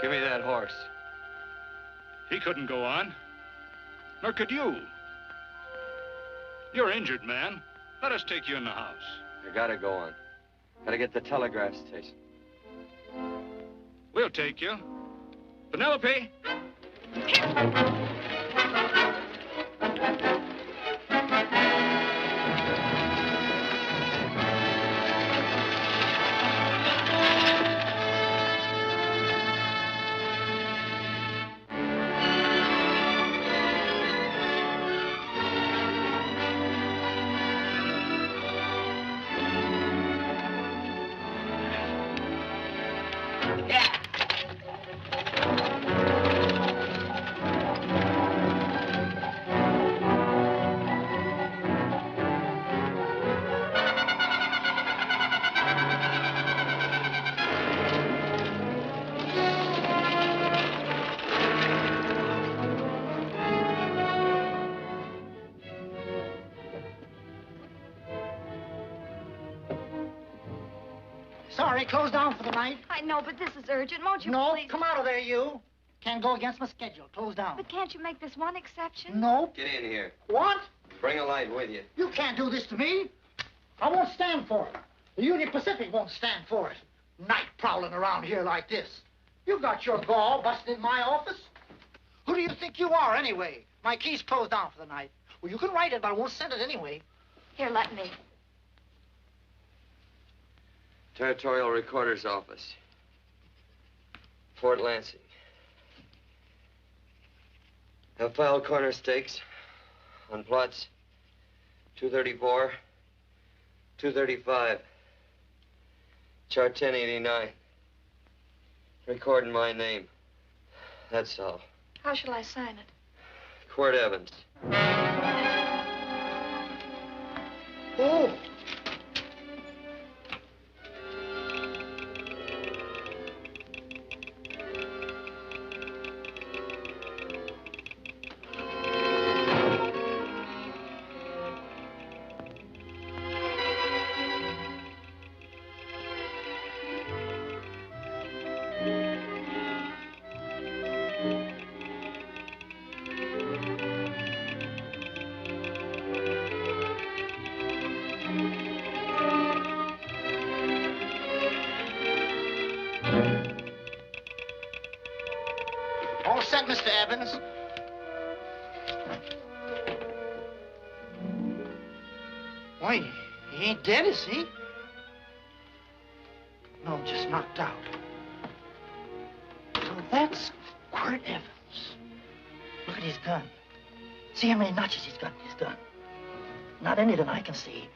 Give me that horse. He couldn't go on. Nor could you. You're injured, man. Let us take you in the house. You gotta go on. Gotta get to the telegraph station. We'll take you. Penelope? Sorry, closed down for the night. I know, but this is urgent. Won't you No, please? come out of there, you. Can't go against my schedule. Closed down. But can't you make this one exception? No. Get in here. What? Bring a light with you. You can't do this to me. I won't stand for it. The Union Pacific won't stand for it. Night prowling around here like this. You got your gall busting in my office. Who do you think you are, anyway? My key's closed down for the night. Well, you can write it, but I won't send it anyway. Here, let me. Territorial Recorder's Office. Fort Lansing. Have filed corner stakes on plots 234, 235, chart 1089. Recording my name. That's all. How shall I sign it? Quirt Evans. Oh. All set, Mr. Evans. Why, he ain't dead, is he? No, just knocked out. So that's Quirt Evans. Look at his gun. See how many notches he's got in his gun. Not any that I can see.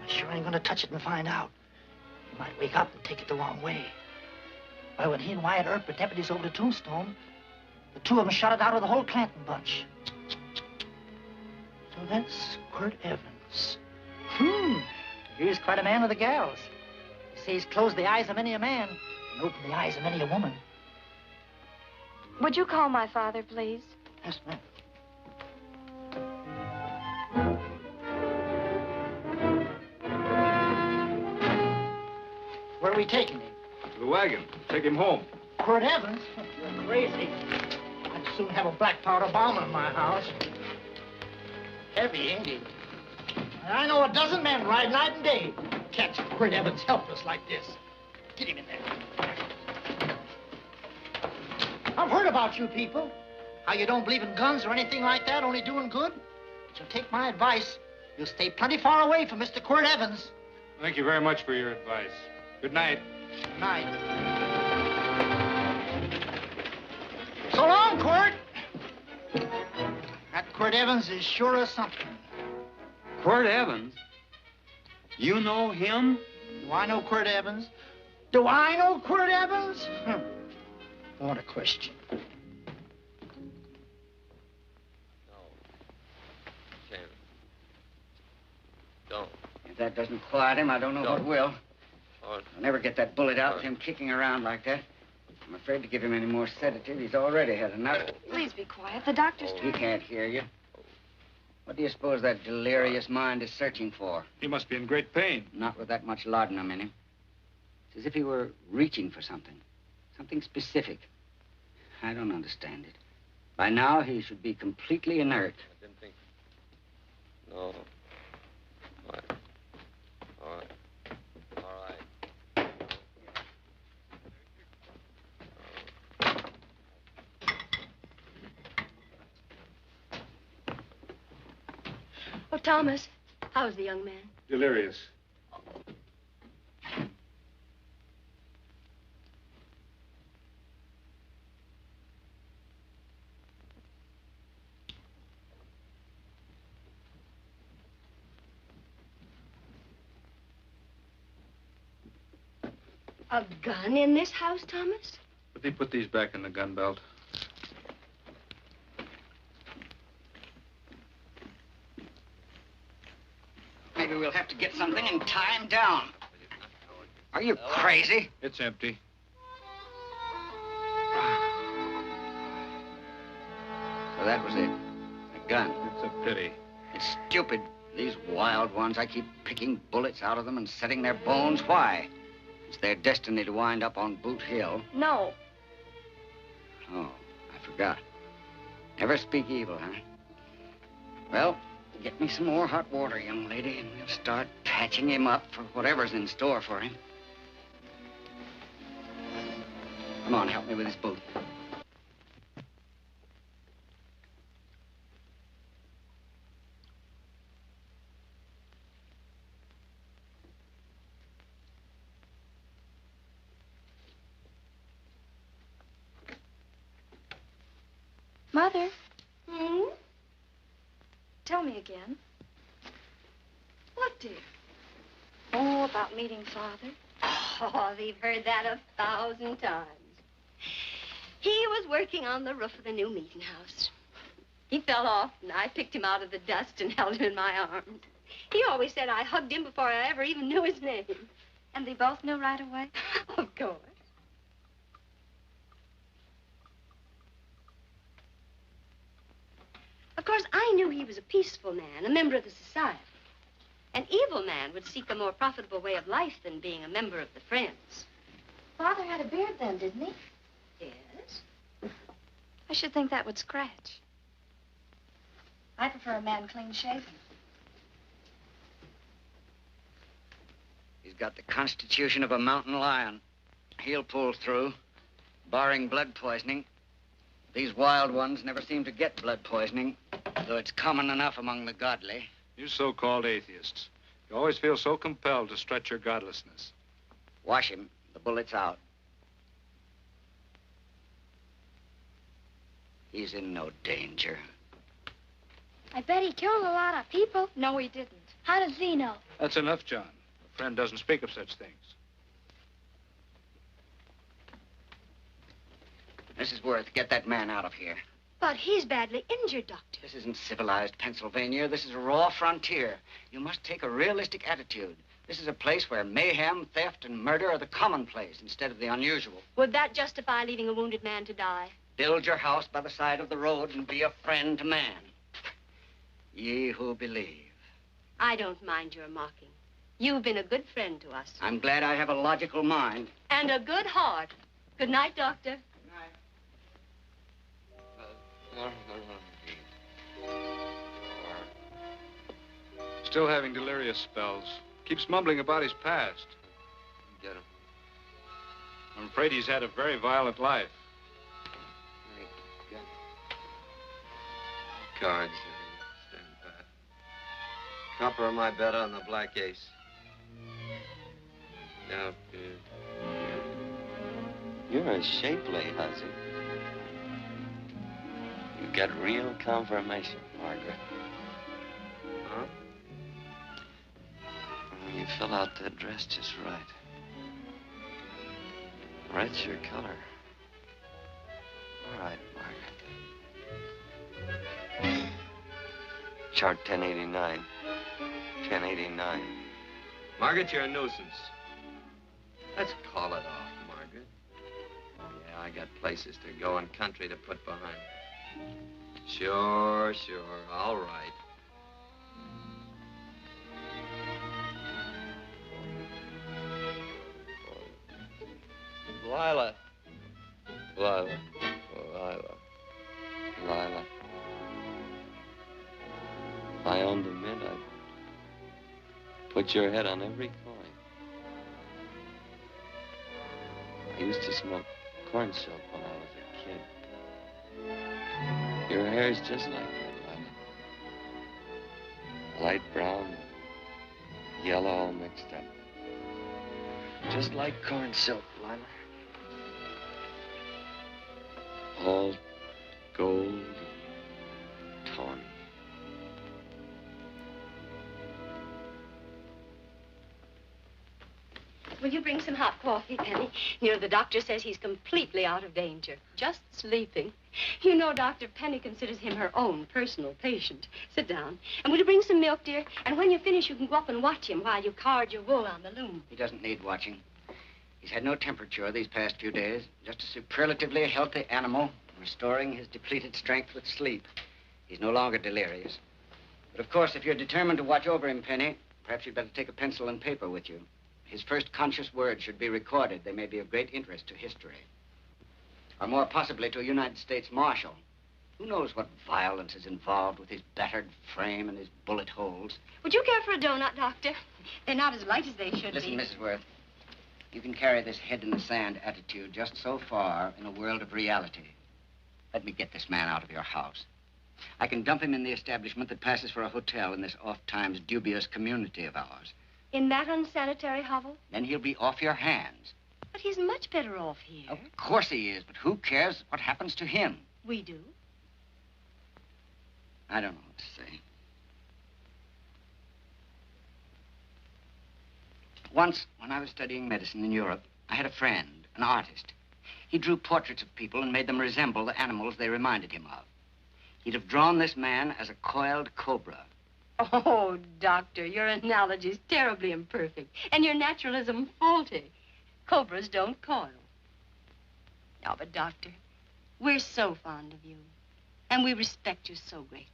I sure ain't gonna touch it and find out. He might wake up and take it the wrong way. Why, when he and Wyatt Earp were deputies over to Tombstone, the two of them shot it out of the whole Clanton bunch. So that's Quirt Evans. He's quite a man with the gals. You see, he's closed the eyes of many a man and opened the eyes of many a woman. Would you call my father, please? Yes, ma'am. Where are we taking him? To the wagon. Take him home. Quirt Evans? You're crazy. I'd soon have a black powder bomb in my house. Heavy, ain't he? I know a dozen men ride night and day. Catch Quirt Evans helpless like this. Get him in there. I've heard about you people. How you don't believe in guns or anything like that, only doing good. But you'll take my advice. You'll stay plenty far away from Mr. Quirt Evans. Thank you very much for your advice. Good night. Good night. So long, Quirt. That Quirt Evans is sure of something. Quirt Evans? You know him? Do I know Quirt Evans? Do I know Quirt Evans? What a question. No. Shannon. Don't. If that doesn't quiet him, I don't know what will. Oh, I'll never get that bullet out with him kicking around like that. I'm afraid to give him any more sedative. He's already had enough. Please be quiet. The doctor's He trying. can't hear you. What do you suppose that delirious mind is searching for? He must be in great pain. Not with that much laudanum in him. It's as if he were reaching for something. Something specific. I don't understand it. By now, he should be completely inert. I didn't think... No. All right. All right. All right. Oh, Thomas, how's the young man? Delirious. A gun in this house, Thomas? But they put these back in the gun belt. Maybe we'll have to get something and tie him down. Are you crazy? It's empty. So that was it. A gun. It's a pity. It's stupid. These wild ones, I keep picking bullets out of them and setting their bones. Why? It's their destiny to wind up on Boot Hill. No. Oh, I forgot. Never speak evil, huh? Well, get me some more hot water, young lady, and we'll start patching him up for whatever's in store for him. Come on, help me with his boot. Mother, Hmm? tell me again. What, dear? Oh, about meeting Father. Oh, they've heard that 1,000 times. He was working on the roof of the new meeting house. He fell off, and I picked him out of the dust and held him in my arms. He always said I hugged him before I ever even knew his name. And they both knew right away? Of course. Of course, I knew he was a peaceful man, a member of the society. An evil man would seek a more profitable way of life than being a member of the Friends. Father had a beard then, didn't he? Yes? I should think that would scratch. I prefer a man clean shaven. He's got the constitution of a mountain lion. He'll pull through, barring blood poisoning. These wild ones never seem to get blood poisoning, though it's common enough among the godly. You so-called atheists. You always feel so compelled to stretch your godlessness. Wash him. The bullet's out. He's in no danger. I bet he killed a lot of people. No, he didn't. How does he know? That's enough, John. A friend doesn't speak of such things. Mrs. Worth, get that man out of here. But he's badly injured, Doctor. This isn't civilized Pennsylvania. This is a raw frontier. You must take a realistic attitude. This is a place where mayhem, theft, and murder are the commonplace instead of the unusual. Would that justify leaving a wounded man to die? Build your house by the side of the road and be a friend to man. Ye who believe. I don't mind your mocking. You've been a good friend to us. I'm glad I have a logical mind. And a good heart. Good night, Doctor. Still having delirious spells. Keeps mumbling about his past. Get him. I'm afraid he's had a very violent life. Get him. Cards. Stand pat. Copper on my bet on the black ace. Now, you're a shapely hussy. You got real confirmation, Margaret. Huh? You fill out that dress just right. Red's your color. All right, Margaret. Chart 1089. 1089. Margaret, you're a nuisance. Let's call it off, Margaret. Yeah, I got places to go and country to put behind. Sure, all right. Lila. Oh, mint, I'd put your head on every coin. I used to smoke corn silk when I was a kid. Your hair's just like that, Lila. Light brown, yellow all mixed up. Just like corn silk, Lila. All gold, tawny. Will you bring some hot coffee, Penny? You know, the doctor says he's completely out of danger. Just sleeping. You know, Doctor, Penny considers him her own personal patient. Sit down. And will you bring some milk, dear? And when you finish, you can go up and watch him while you card your wool on the loom. He doesn't need watching. He's had no temperature these past few days. Just a superlatively healthy animal, restoring his depleted strength with sleep. He's no longer delirious. But, of course, if you're determined to watch over him, Penny, perhaps you'd better take a pencil and paper with you. His first conscious words should be recorded. They may be of great interest to history. Or more possibly to a United States Marshal. Who knows what violence is involved with his battered frame and his bullet holes. Would you care for a donut, Doctor? They're not as light as they should Listen, be. Mrs. Worth. You can carry this head-in-the-sand attitude just so far in a world of reality. Let me get this man out of your house. I can dump him in the establishment that passes for a hotel in this oft-times dubious community of ours. In that unsanitary hovel? Then he'll be off your hands. But he's much better off here. Of course he is, but who cares what happens to him? We do. I don't know what to say. Once, when I was studying medicine in Europe, I had a friend, an artist. He drew portraits of people and made them resemble the animals they reminded him of. He'd have drawn this man as a coiled cobra. Oh, Doctor, your analogy's terribly imperfect, and your naturalism faulty. Cobras don't coil. No, but, Doctor, we're so fond of you, and we respect you so greatly.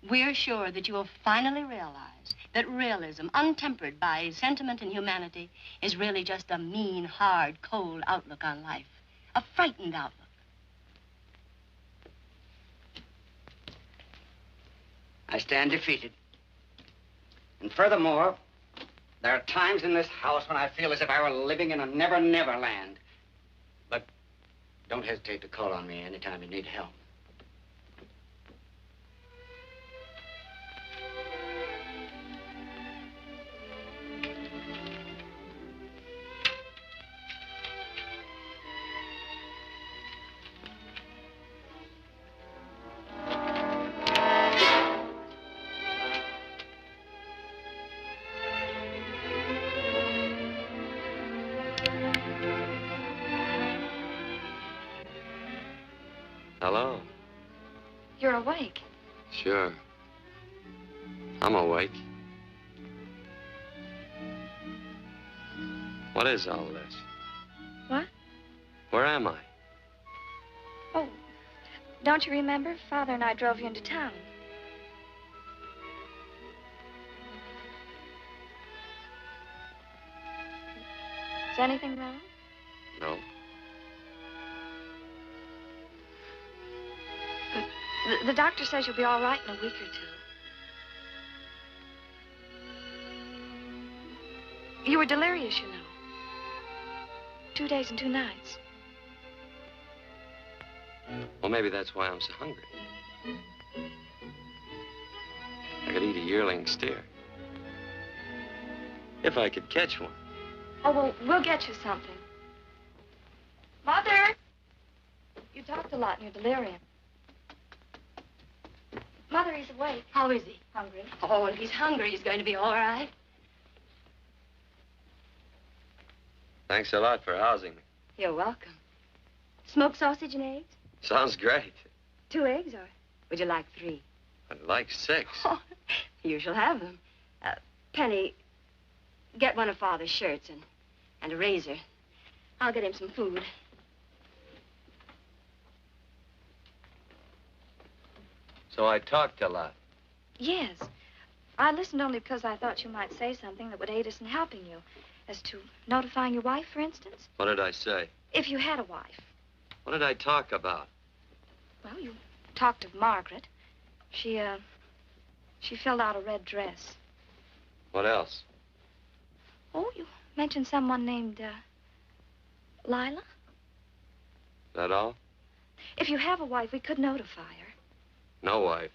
We're sure that you will finally realize that realism, untempered by sentiment and humanity, is really just a mean, hard, cold outlook on life. A frightened outlook. I stand defeated. And furthermore, there are times in this house when I feel as if I were living in a never-never land. But don't hesitate to call on me anytime you need help. Hello? You're awake. Sure. I'm awake. What is all this? What? Where am I? Oh, don't you remember? Father and I drove you into town. Is anything wrong? No. The doctor says you'll be all right in a week or two. You were delirious, you know. 2 days and 2 nights. Well, maybe that's why I'm so hungry. I could eat a yearling steer. If I could catch one. Oh, well, we'll get you something. Mother! You talked a lot in your delirium. Mother, he's awake. How is he? Hungry. Oh, if he's hungry, he's going to be all right. Thanks a lot for housing me. You're welcome. Smoked sausage and eggs? Sounds great. 2 eggs, or would you like 3? I'd like 6. Oh, you shall have them. Penny, get one of Father's shirts and a razor. I'll get him some food. So I talked a lot. Yes. I listened only because I thought you might say something that would aid us in helping you. As to notifying your wife, for instance. What did I say? If you had a wife. What did I talk about? Well, you talked of Margaret. She She filled out a red dress. What else? Oh, you mentioned someone named, Lila? Is that all? If you have a wife, we could notify her. No wife.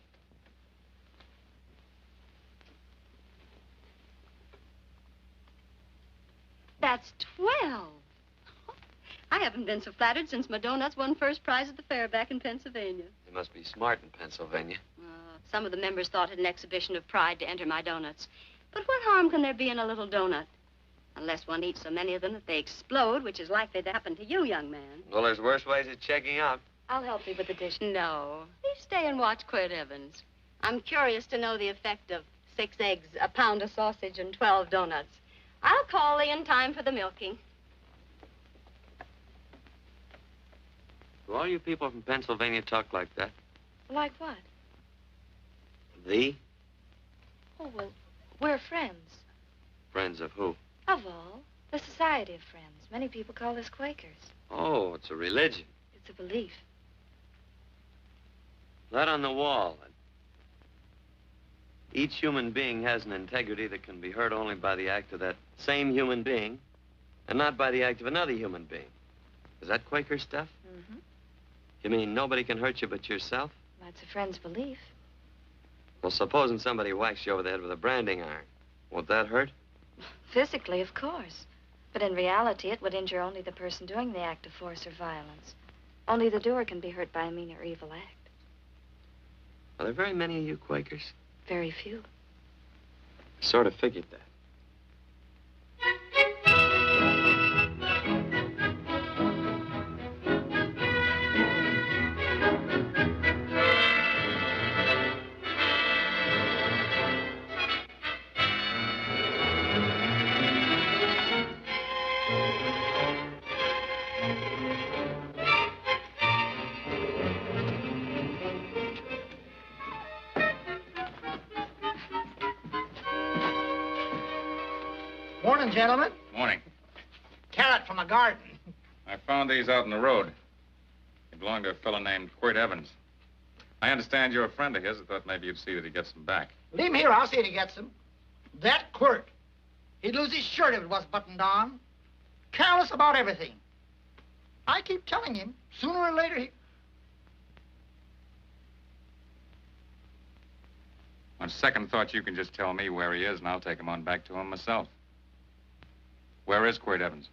That's 12. I haven't been so flattered since my donuts won first prize at the fair back in Pennsylvania. You must be smart in Pennsylvania. Some of the members thought it an exhibition of pride to enter my donuts. But what harm can there be in a little donut? Unless one eats so many of them that they explode, which is likely to happen to you, young man. Well, there's worse ways of checking out. I'll help you with the dish. No. You stay and watch Quirt Evans. I'm curious to know the effect of 6 eggs, a pound of sausage, and 12 donuts. I'll call in time for the milking. Do all you people from Pennsylvania talk like that? Like what? The? Oh, well, we're friends. Friends of who? Of all. The Society of Friends. Many people call us Quakers. Oh, it's a religion. It's a belief. That on the wall. Each human being has an integrity that can be hurt only by the act of that same human being, and not by the act of another human being. Is that Quaker stuff? Mm-hmm. You mean nobody can hurt you but yourself? That's a friend's belief. Well, supposing somebody whacks you over the head with a branding iron. Won't that hurt? Physically, of course. But in reality, it would injure only the person doing the act of force or violence. Only the doer can be hurt by a mean or evil act. Are there very many of you Quakers? Very few. I sort of figured that. Morning, gentlemen. Morning. Carrot from a garden. I found these out in the road. They belong to a fellow named Quirt Evans. I understand you're a friend of his. I thought maybe you'd see that he gets them back. Leave him here. I'll see if he gets them. That Quirt. He'd lose his shirt if it was buttoned on. Careless about everything. I keep telling him, sooner or later he... On second thought, you can just tell me where he is, and I'll take him on back to him myself. Where is Quirt Evans?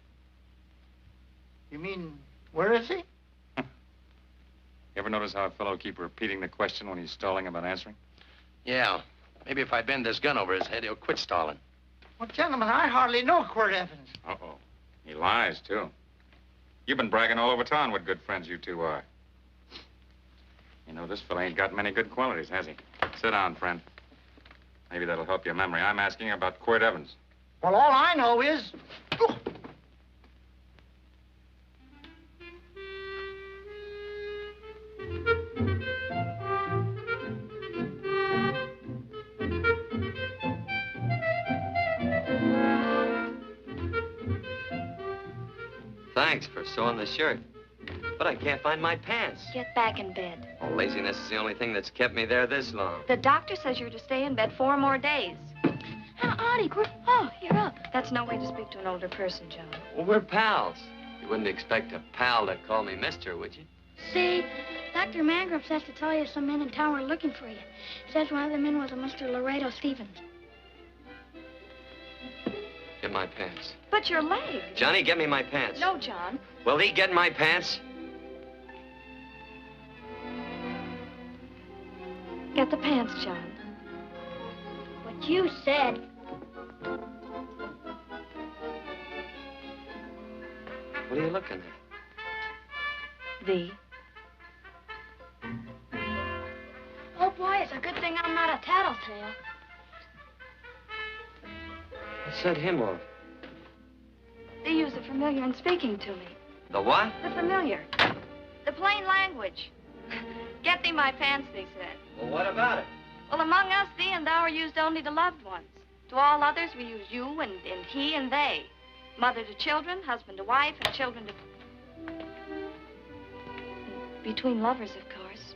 You mean, where is he? You ever notice how a fellow keep repeating the question when he's stalling about answering? Yeah. Maybe if I bend this gun over his head, he'll quit stalling. Well, gentlemen, I hardly know Quirt Evans. Uh-oh. He lies, too. You've been bragging all over town what good friends you two are. You know, this fellow ain't got many good qualities, has he? Sit down, friend. Maybe that'll help your memory. I'm asking about Quirt Evans. Well, all I know is... Oh. Thanks for sewing the shirt. But I can't find my pants. Get back in bed. Oh, laziness is the only thing that's kept me there this long. The doctor says you're to stay in bed 4 more days. Auntie, oh, you're up. That's no way to speak to an older person, John. Well, we're pals. You wouldn't expect a pal to call me mister, would you? See, Dr. Mangrum says to tell you some men in town are looking for you. Says one of the men was a Mr. Laredo Stevens. Get my pants. But your leg. Johnny, get me my pants. No, John. Will he get my pants? Get the pants, John. What you said. What are you looking at? The. Oh, boy, it's a good thing I'm not a tattletale. What set him off? They use the familiar in speaking to me. The what? The familiar. The plain language. Get thee my pants, they said. Well, what about it? Well, among us, thee and thou are used only to loved ones. To all others, we use you and he and they. Mother to children, husband to wife, and children to... Between lovers, of course.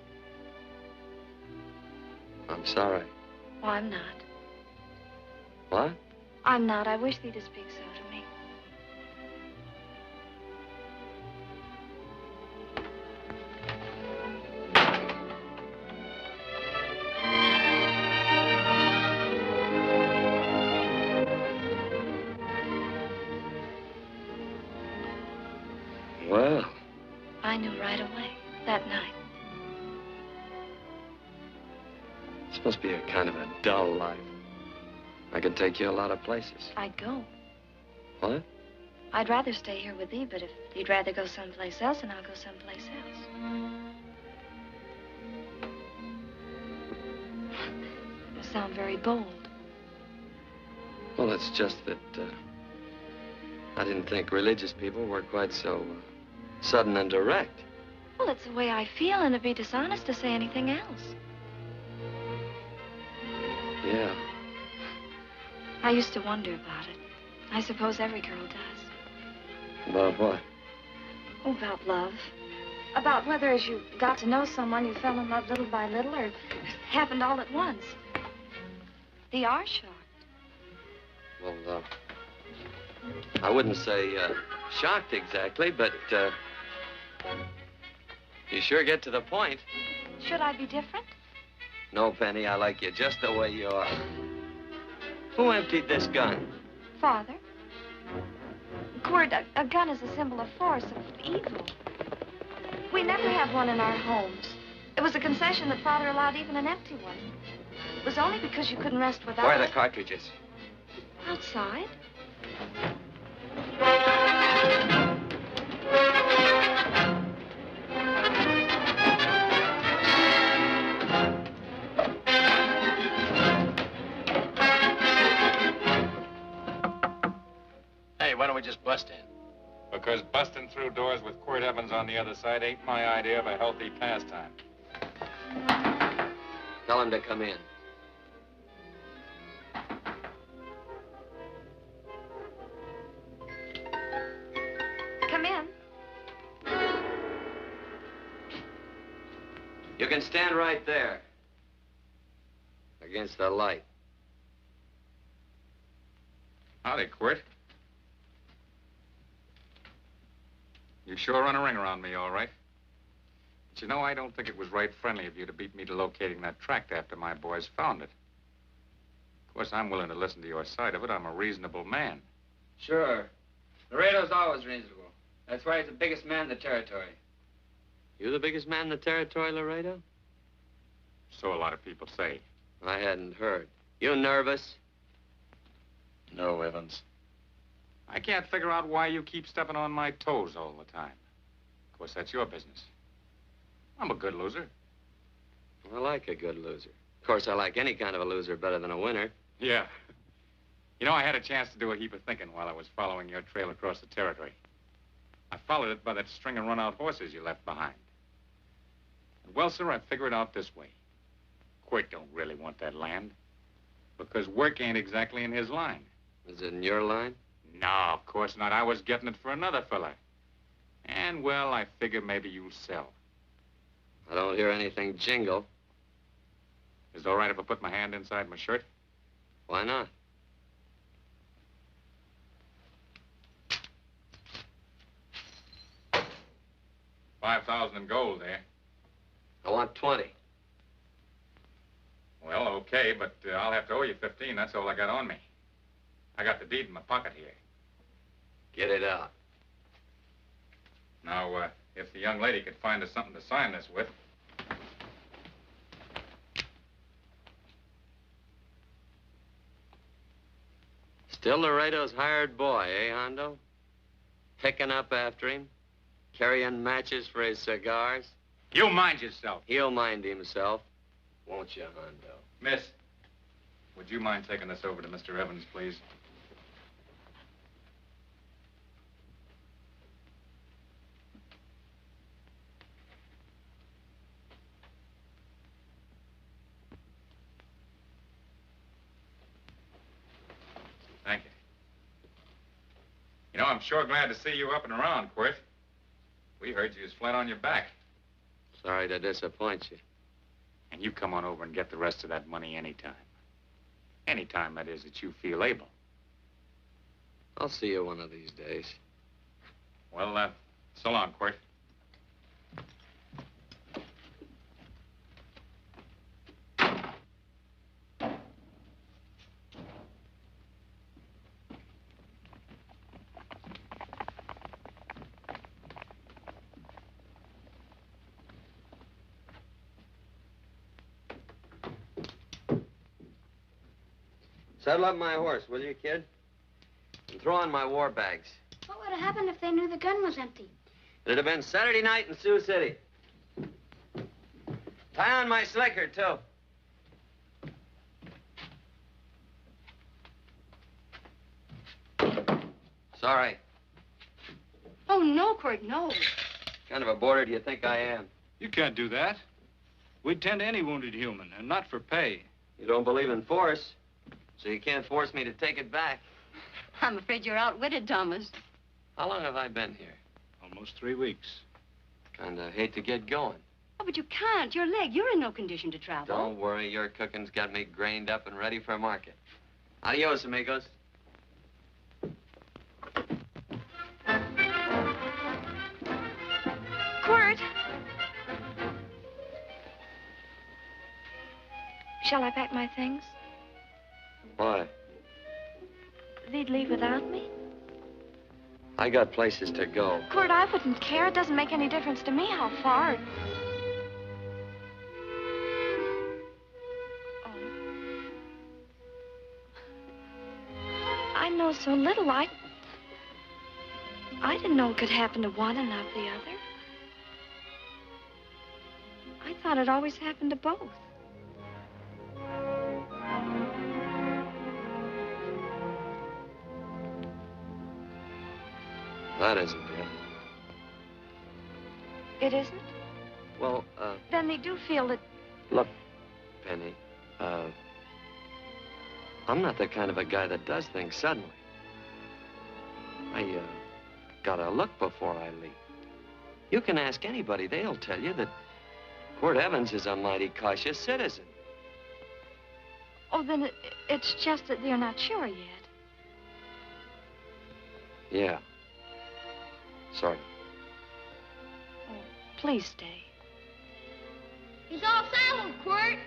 I'm sorry. Oh, I'm not. What? I'm not. I wish thee to speak so to me. Well, I knew right away, that night. this must be a kind of a dull life. I could take you a lot of places. I'd go. What? I'd rather stay here with thee, but if you'd rather go someplace else, then I'll go someplace else. You sound very bold. Well, it's just that I didn't think religious people were quite so sudden and direct. Well, it's the way I feel, and it'd be dishonest to say anything else. Yeah. I used to wonder about it. I suppose every girl does. About what? Oh, about love. About whether as you got to know someone, you fell in love little by little, or it happened all at once. They are shocked. Well, I wouldn't say shocked exactly, but you sure get to the point. Should I be different? No, Penny, I like you just the way you are. Who emptied this gun? Father. Quirt, a gun is a symbol of force, of evil. We never had one in our homes. It was a concession that Father allowed even an empty one. It was only because you couldn't rest without Where are it. the cartridges? Outside. Hey, why don't we just bust in? Because busting through doors with Quirt Evans on the other side ain't my idea of a healthy pastime. Tell him to come in. Come in. You can stand right there. Against the light. Howdy, Quirt. You sure run a ring around me, all right. But you know, I don't think it was right friendly of you to beat me to locating that tract after my boys found it. Of course, I'm willing to listen to your side of it. I'm a reasonable man. Sure. Laredo's always reasonable. That's why he's the biggest man in the territory. You the biggest man in the territory, Laredo? So a lot of people say. I hadn't heard. You nervous? No, Evans. I can't figure out why you keep stepping on my toes all the time. Of course, that's your business. I'm a good loser. I like a good loser. Of course, I like any kind of a loser better than a winner. Yeah. You know, I had a chance to do a heap of thinking while I was following your trail across the territory. I followed it by that string of run-out horses you left behind. And well, sir, I figured it out this way. Quirt don't really want that land. Because work ain't exactly in his line. Is it in your line? No, of course not. I was getting it for another fella. And, well, I figure maybe you'll sell. I don't hear anything jingle. Is it all right if I put my hand inside my shirt? Why not? $5,000 in gold there. I want 20. Well, okay, but I'll have to owe you 15. That's all I got on me. I got the deed in my pocket here. Get it out. Now, if the young lady could find us something to sign this with. Still Laredo's hired boy, eh, Hondo? Picking up after him? Carrying matches for his cigars? You mind yourself. He'll mind himself. Won't you, Hondo? Miss, would you mind taking this over to Mr. Evans, please? Thank you. You know, I'm sure glad to see you up and around, Quirt. We heard you was flat on your back. Sorry to disappoint you. And you come on over and get the rest of that money anytime. Anytime, that is, that you feel able. I'll see you one of these days. Well, so long, Quirt. Saddle up my horse, will you, kid? And throw on my war bags. What would have happened if they knew the gun was empty? It'd have been Saturday night in Sioux City. Tie on my slicker, too. Sorry. Oh, no, Quirt, no. What kind of a boarder do you think I am? You can't do that. We'd tend to any wounded human, and not for pay. You don't believe in force, so you can't force me to take it back. I'm afraid you're outwitted, Thomas. How long have I been here? Almost 3 weeks. Kinda hate to get going. Oh, but you can't. Your leg, you're in no condition to travel. Don't worry, your cooking's got me grained up and ready for market. Adios, amigos. Quirt! Shall I pack my things? Why? They'd leave without me? I got places to go. Quirt, I wouldn't care. It doesn't make any difference to me how far. Oh. I know so little. I didn't know it could happen to one and not the other. I thought it always happened to both. That isn't it. It isn't? Well, Then they do feel that... look, Penny, I'm not the kind of a guy that does things suddenly. I, gotta look before I leap. You can ask anybody, they'll tell you that Quirt Evans is a mighty cautious citizen. Oh, then it's just that you're not sure yet. Yeah. Sort of. Oh, please stay. He's all saddled, Quirt.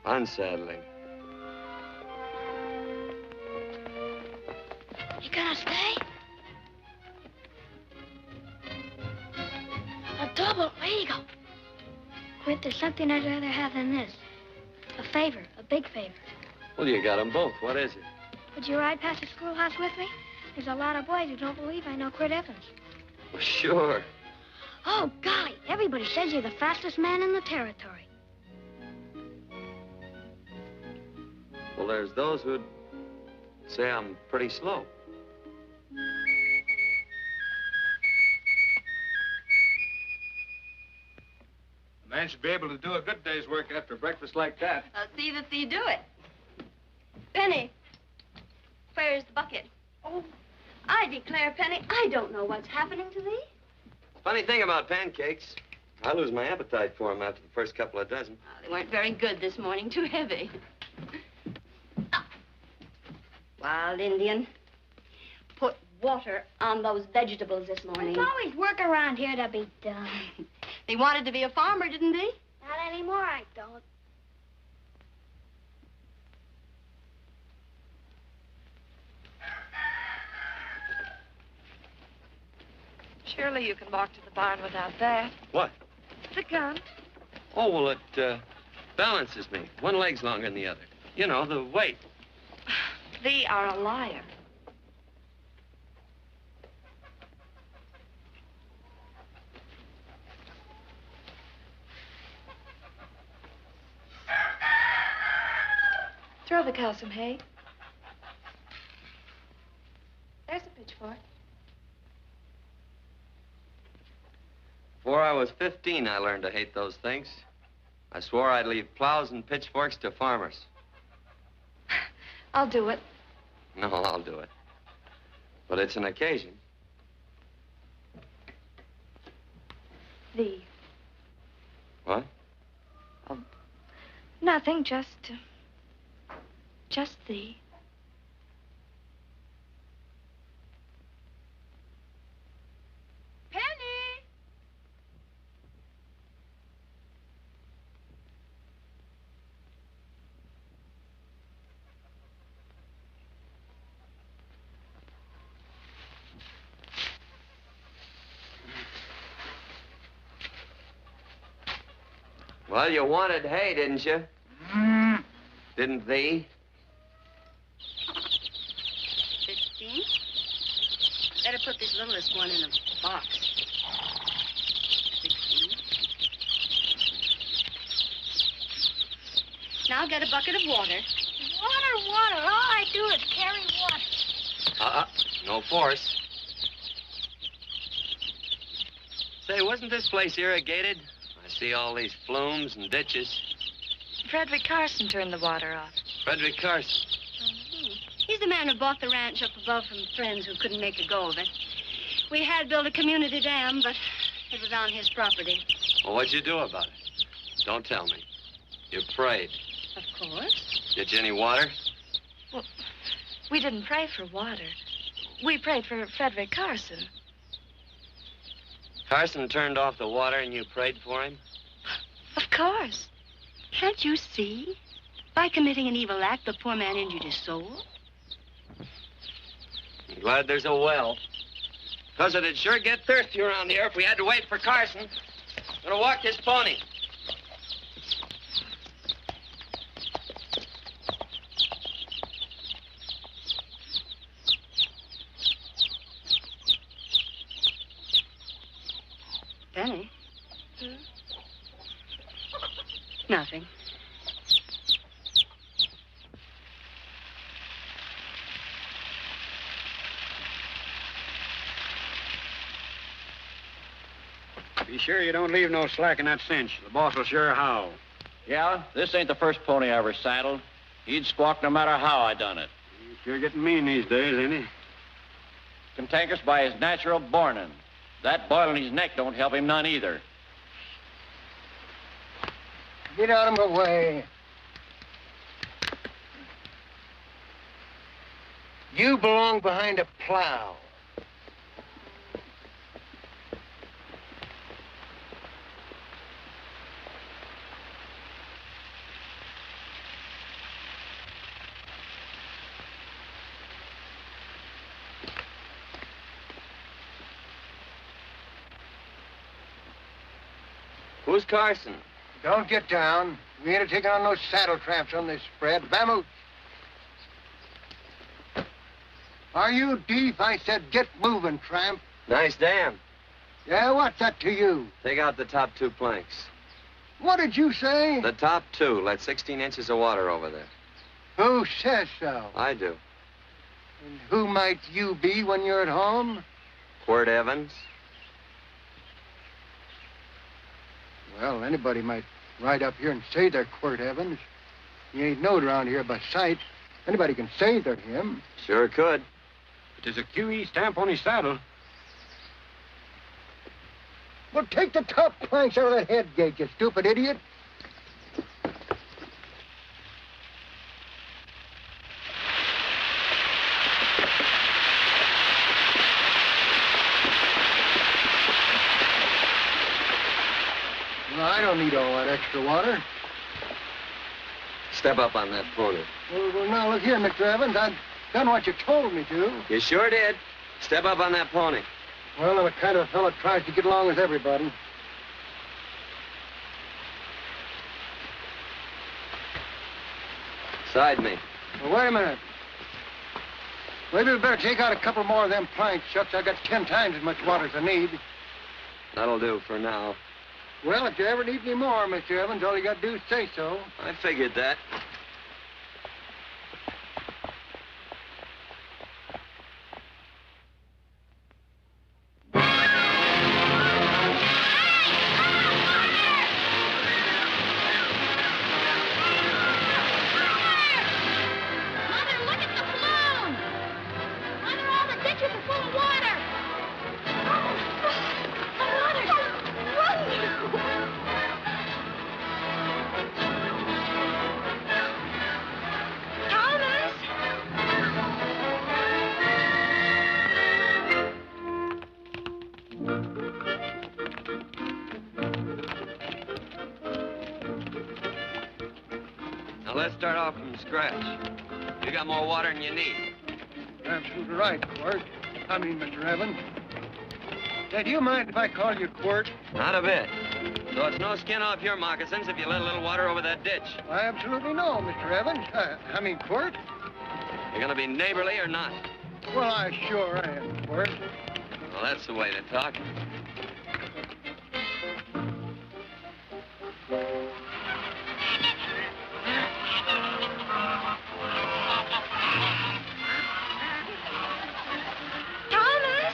Unsaddling. You gonna stay? A double eagle. Quint, there's something I'd rather have than this. A favor, a big favor. Well, you got them both. What is it? Would you ride past the schoolhouse with me? There's a lot of boys who don't believe I know Quirt Evans. Well, sure. Oh, golly, everybody says you're the fastest man in the territory. Well, there's those who'd say I'm pretty slow. A man should be able to do a good day's work after breakfast like that. I'll see that you do it. Penny, where's the bucket? Oh, I declare, Penny, I don't know what's happening to thee. Funny thing about pancakes, I lose my appetite for them after the first couple of dozen. Oh, they weren't very good this morning, too heavy. Ah. Wild Indian, put water on those vegetables this morning. There's always work around here to be done. They wanted to be a farmer, didn't they? Not anymore, I don't. Surely you can walk to the barn without that. What? The gun. Oh, well, it balances me. One leg's longer than the other. You know, the weight. Thee are a liar. Throw the cow some hay. There's a pitchfork. Before I was 15, I learned to hate those things. I swore I'd leave plows and pitchforks to farmers. I'll do it. No, I'll do it. But it's an occasion. Thee. What? Nothing, just thee. Penny! Well, you wanted hay, didn't you? Didn't thee? 15. Better put this littlest one in a box. 16. Now get a bucket of water. Water. All I do is carry water. No force. Say, wasn't this place irrigated? I see all these flumes and ditches. Frederick Carson turned the water off. Frederick Carson. He's the man who bought the ranch up above from friends who couldn't make a go of it. We had built a community dam, but it was on his property. Well, what'd you do about it? Don't tell me. You prayed. Of course. Get you any water? Well, we didn't pray for water. We prayed for Frederick Carson. Carson turned off the water and you prayed for him? Of course. Can't you see? By committing an evil act, the poor man injured his soul. I'm glad there's a well. Because it'd sure get thirsty around here if we had to wait for Carson. I'm gonna walk this pony. Benny? Nothing. Be sure you don't leave no slack in that cinch. The boss will sure howl. Yeah, this ain't the first pony I ever saddled. He'd squawk no matter how I done it. He's sure getting mean these days, ain't he? Cantankerous by his natural bornin'. That boil in his neck don't help him none either. Get out of my way. You belong behind a plow. Who's Carson? Don't get down. We ain't taking on no saddle tramps on this spread. Vamoose. Are you deep? I said get moving, tramp. Nice dam. Yeah, what's that to you? Take out the top 2 planks. What did you say? The top 2. Let 16 inches of water over there. Who says so? I do. And who might you be when you're at home? Quirt Evans. Well, anybody might ride up here and say they're Quirt Evans. He ain't knowed around here by sight. Anybody can say they're him. Sure could. But there's a QE stamp on his saddle. Well, take the top planks out of that head gate, you stupid idiot. Well, I don't need all that extra water. Step up on that pony. Well, now, look here, Mr. Evans. I've done what you told me to. You sure did. Step up on that pony. Well, I'm the kind of fellow that tries to get along with everybody. Side me. Well, wait a minute. Maybe we better take out a couple more of them planks, Shucks. I got 10 times as much water as I need. That'll do for now. Well, if you ever need any more, Mr. Evans, all you got to do is say so. I figured that. Mother, look at the flume! Mother, all the ditches are full of water! Water! Run! Now, let's start off from scratch. You got more water than you need. You're absolutely right, Quirt. I mean, Mr. Evans. Say, do you mind if I call you Quirt? Not a bit. So it's no skin off your moccasins if you let a little water over that ditch. I absolutely know, Mr. Evans. I mean, Quirt. You're gonna be neighborly or not? Well, I sure am, Quirt. Well, that's the way to talk. Thomas!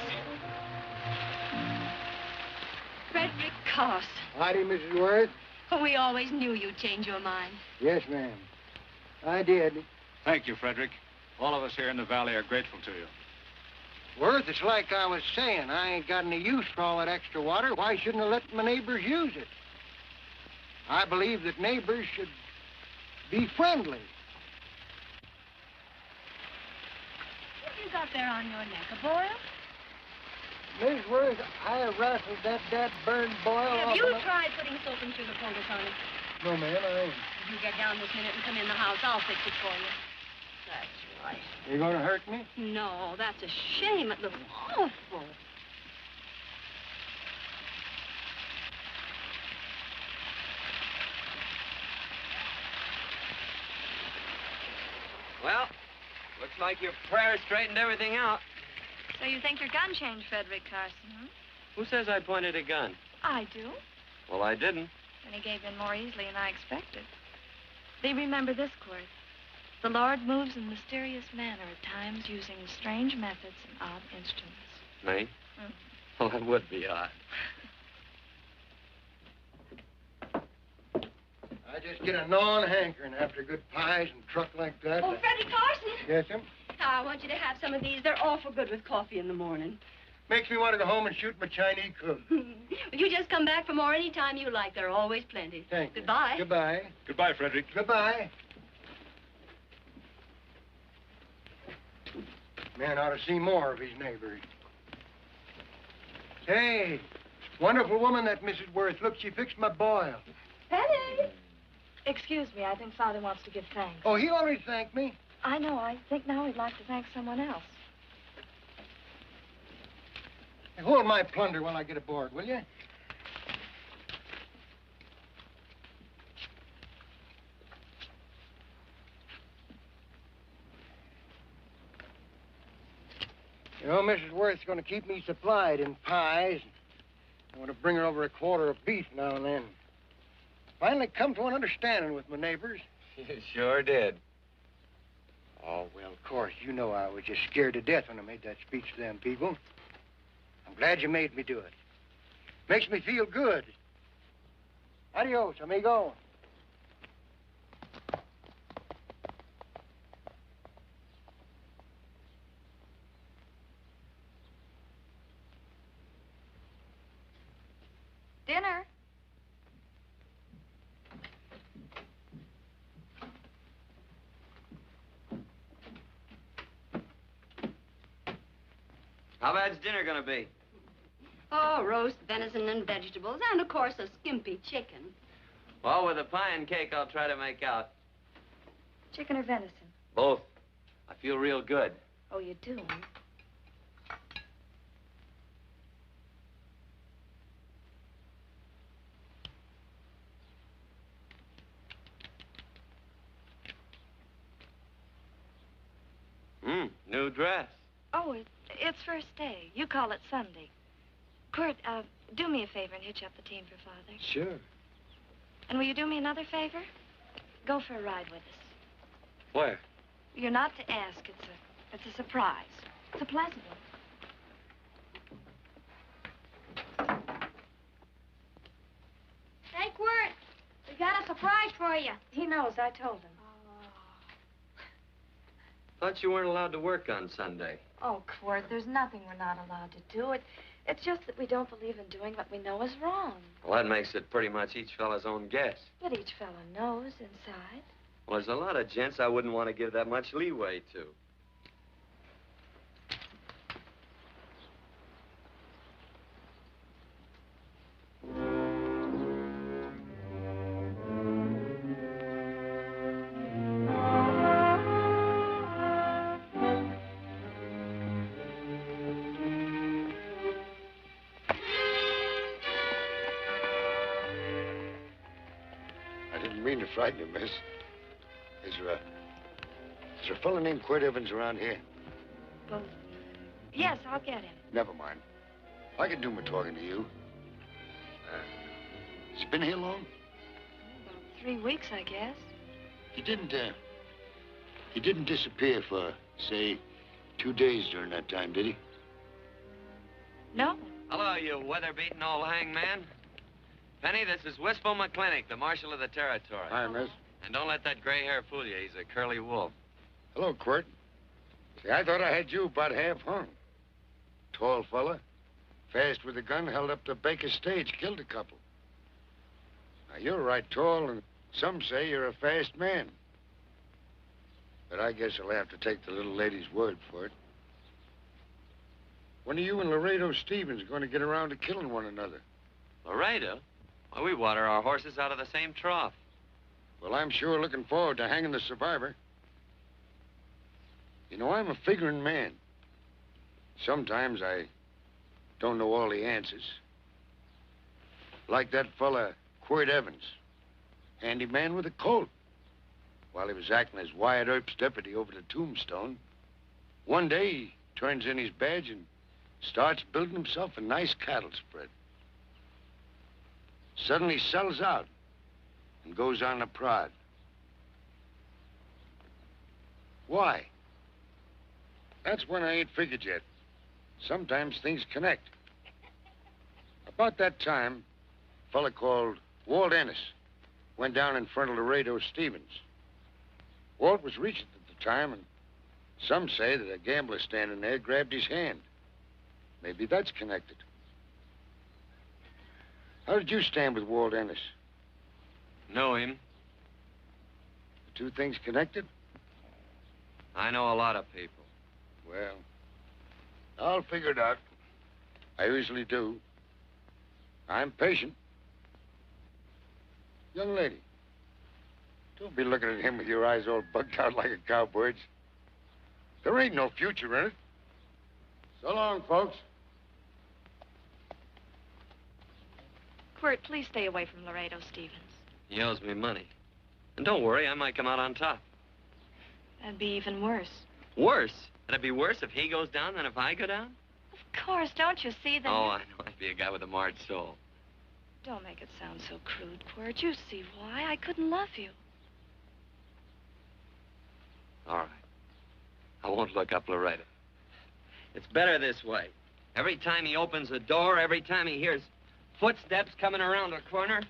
Frederick Carson. Howdy, Mrs. Worth. Oh, we always knew you'd change your mind. Yes, ma'am. I did. Thank you, Frederick. All of us here in the valley are grateful to you. Worth, it's like I was saying. I ain't got any use for all that extra water. Why shouldn't I let my neighbors use it? I believe that neighbors should be friendly. What you got there on your neck, a boil? Miss Worth, I rattled that burned boil Have off you of my- tried putting soap and sugar poultice on it? No, ma'am, I ain't. If you get down this minute and come in the house, I'll fix it for you. That's right. You gonna hurt me? No, that's a shame. It looks awful. Well, looks like your prayers straightened everything out. So you think your gun changed, Frederick Carson, huh? Who says I pointed a gun? I do. Well, I didn't. And he gave in more easily than I expected. They remember this, Quirt. The Lord moves in mysterious manner at times using strange methods and odd instruments. Me? Mm. Well, that would be odd. I just get a gnawing hankering after good pies and truck like that. Oh, Frederick Carson! Yes, ma'am? I want you to have some of these. They're awful good with coffee in the morning. Makes me want to go home and shoot my Chinese cook. You just come back for more any time you like. There are always plenty. Thank you. Goodbye. Goodbye. Goodbye, Frederick. Goodbye. Man ought to see more of his neighbors. Hey, wonderful woman, that Mrs. Worth. Look, she fixed my boil. Penny! Excuse me, I think Father wants to give thanks. Oh, he already thanked me. I know. I think now he'd like to thank someone else. Hey, hold my plunder while I get aboard, will you? You know, Mrs. Worth's going to keep me supplied in pies. I want to bring her over a quarter of beef now and then. Finally come to an understanding with my neighbors. You sure did. Oh, well, of course, you know I was just scared to death when I made that speech to them people. I'm glad you made me do it. Makes me feel good. Adios, amigo. Dinner. How bad's dinner gonna be? Oh, roast venison and vegetables, and, of course, a skimpy chicken. Well, with a pie and cake, I'll try to make out. Chicken or venison? Both. I feel real good. Oh, you do? New dress. Oh, it's first day. You call it Sunday. Quirt, do me a favor and hitch up the team for Father. Sure. And will you do me another favor? Go for a ride with us. Where? You're not to ask. It's a surprise. It's a pleasant one. Hey, Quirt, we got a surprise for you. He knows. I told him. Thought you weren't allowed to work on Sunday. Oh, Quirt, there's nothing we're not allowed to do. It's just that we don't believe in doing what we know is wrong. Well, that makes it pretty much each fella's own guess. But each fellow knows inside. Well, there's a lot of gents I wouldn't want to give that much leeway to. frighten you, miss. Is there a fellow named Quirt Evans around here? Well, yes, I'll get him. Never mind. I can do my talking to you. Has he been here long? About 3 weeks, I guess. He didn't disappear for, say, 2 days during that time, did he? No. Hello, you weather-beaten old hangman. Penny, this is Wistful McClintock, the marshal of the territory. Hi, miss. And don't let that gray hair fool you. He's a curly wolf. Hello, Quirt. See, I thought I had you about half hung. Tall fella, fast with a gun, held up the Baker stage, killed a couple. Now, you're right tall, and some say you're a fast man. But I guess I'll have to take the little lady's word for it. When are you and Laredo Stevens going to get around to killing one another? Laredo? Well, we water our horses out of the same trough. Well, I'm sure looking forward to hanging the survivor. You know, I'm a figuring man. Sometimes I don't know all the answers. Like that fella, Quirt Evans. Handyman with a colt. While he was acting as Wyatt Earp's deputy over the Tombstone, one day he turns in his badge and starts building himself a nice cattle spread. Suddenly sells out and goes on a prod. Why? That's when I ain't figured yet. Sometimes things connect. About that time, a fella called Walt Ennis went down in front of Laredo Stevens. Walt was Regent at the time, and some say that a gambler standing there grabbed his hand. Maybe that's connected. How did you stand with Walt Ennis? Know him. The two things connected? I know a lot of people. Well, I'll figure it out. I usually do. I'm patient. Young lady, don't be looking at him with your eyes all bugged out like a cowbird's. There ain't no future in it. So long, folks. Quirt, please stay away from Laredo Stevens. He owes me money. And don't worry, I might come out on top. That'd be even worse. Worse? That'd be worse if he goes down than if I go down? Of course, don't you see that? Oh, I know. I'd be a guy with a marred soul. Don't make it sound so crude, Quirt. You see why. I couldn't love you. All right. I won't look up Laredo. It's better this way. Every time he opens a door, every time he hears footsteps coming around a corner,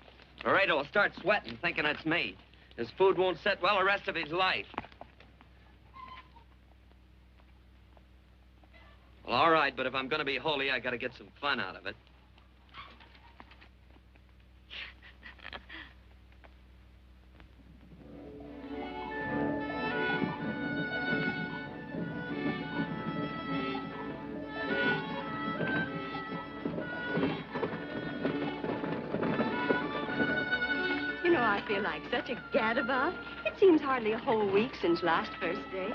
Laredo will start sweating, thinking it's me. His food won't sit well the rest of his life. Well, all right, but if I'm going to be holy, I got to get some fun out of it. You know, I feel like such a gadabout. It seems hardly a whole week since last first day.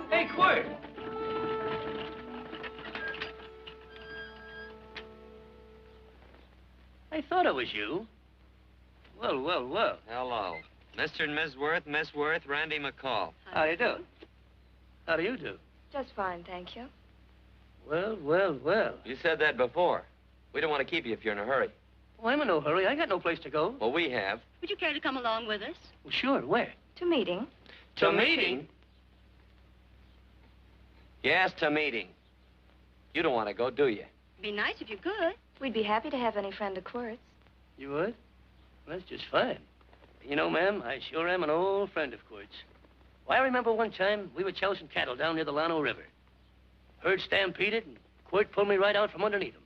Hey, Quirt! I thought it was you. Well, well, well. Hello. Mr. and Miss Worth, Randy McCall. How do you do? How do you do? Just fine, thank you. Well, well, well. You said that before. We don't want to keep you if you're in a hurry. Oh, I'm in no hurry. I got no place to go. Well, we have. Would you care to come along with us? Well, sure. Where? To meeting. To meeting? Yes, to meeting. You don't want to go, do you? Be nice if you could. We'd be happy to have any friend of Quirt's. You would? Well, that's just fine. You know, ma'am, I sure am an old friend of Quirt's. Why, I remember one time we were chousing cattle down near the Llano River. Herd stampeded, and Quirt pulled me right out from underneath him.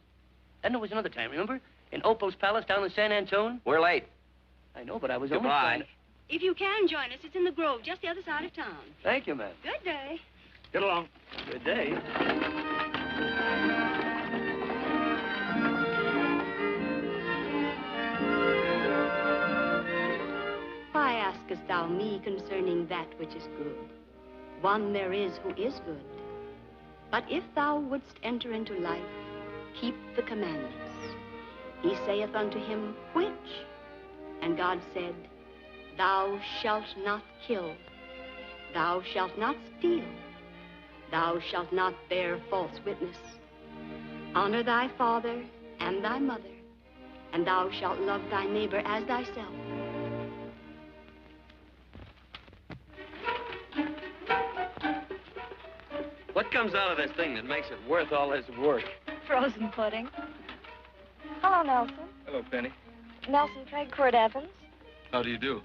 Then there was another time, remember? In Opal's Palace down in San Antone. We're late. I know, but I was Goodbye. only trying to... If you can join us, it's in the Grove, just the other side of town. Thank you, ma'am. Good day. Get along. Good day. askest thou me concerning that which is good? One there is who is good. But if thou wouldst enter into life, keep the commandments. He saith unto him, which? And God said, Thou shalt not kill. Thou shalt not steal. Thou shalt not bear false witness. Honor thy father and thy mother, and thou shalt love thy neighbor as thyself. What comes out of this thing that makes it worth all this work? Frozen pudding. Hello, Nelson. Hello, Penny. Nelson Craig, Quirt Evans. How do you do?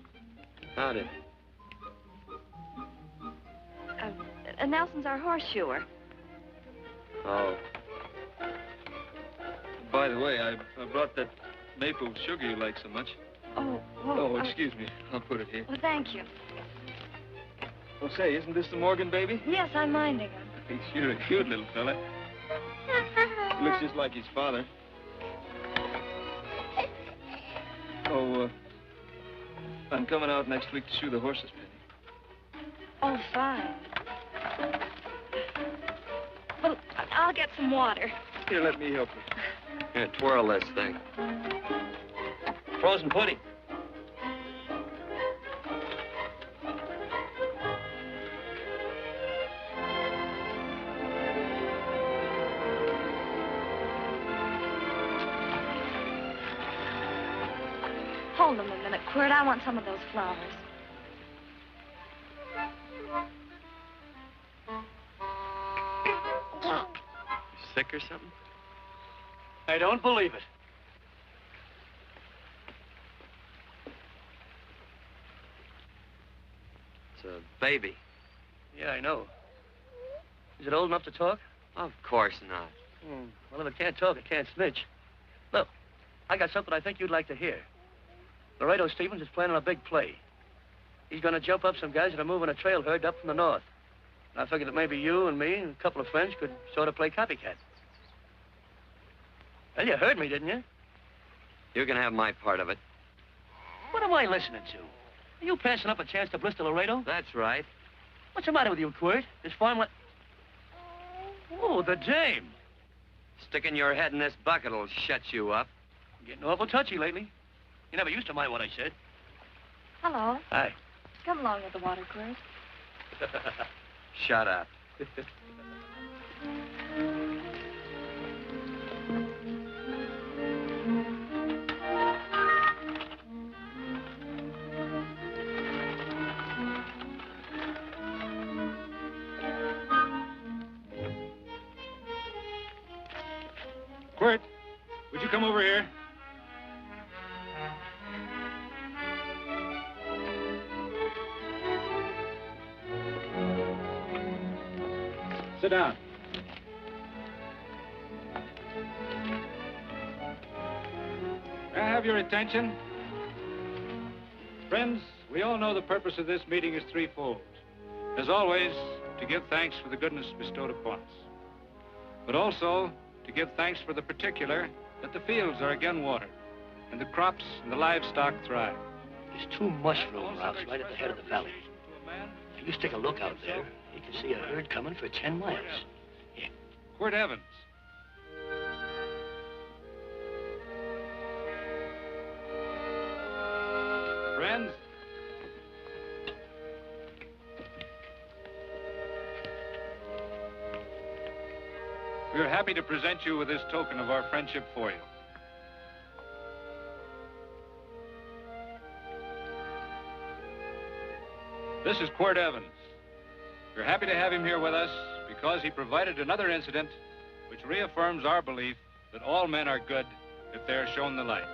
Howdy. Nelson's our horseshoer. Oh. By the way, I brought that maple sugar you like so much. Oh, well, Oh, excuse me. I'll put it here. Well, thank you. Oh, say, isn't this the Morgan baby? Yes, I'm minding him. He's sure a cute little fella. He looks just like his father. Oh, I'm coming out next week to shoe the horses, Penny. Oh, fine. Well, I'll get some water. Here, let me help you. Here, twirl this thing. Frozen pudding. Hold them a minute, Quirt. I want some of those flowers. Sick or something? I don't believe it. It's a baby. Yeah, I know. Is it old enough to talk? Of course not. Well, if it can't talk, it can't snitch. Look, I got something I think you'd like to hear. Laredo Stevens is planning a big play. He's going to jump up some guys that are moving a trail herd up from the north. And I figured that maybe you and me and a couple of friends could sort of play copycat. Well, you heard me, didn't you? You can have my part of it. What am I listening to? Are you passing up a chance to blister Laredo? That's right. What's the matter with you, Quirt? This farmland... Oh, the dame. Sticking your head in this bucket will shut you up. You're getting awful touchy lately. You never used to mind what I said. Hello. Hi. Come along with the water, Quirt. Shut up. Quirt, would you come over here? Sit down. May I have your attention? Friends, we all know the purpose of this meeting is threefold. As always, to give thanks for the goodness bestowed upon us. But also to give thanks for the particular that the fields are again watered and the crops and the livestock thrive. There's two mushroom routes right at the head of the valley. If you stick a look out there, you can see a herd coming for 10 miles. Yeah. Quirt Evans. Friends, we are happy to present you with this token of our friendship for you. This is Quirt Evans. We're happy to have him here with us because he provided another incident which reaffirms our belief that all men are good if they are shown the light.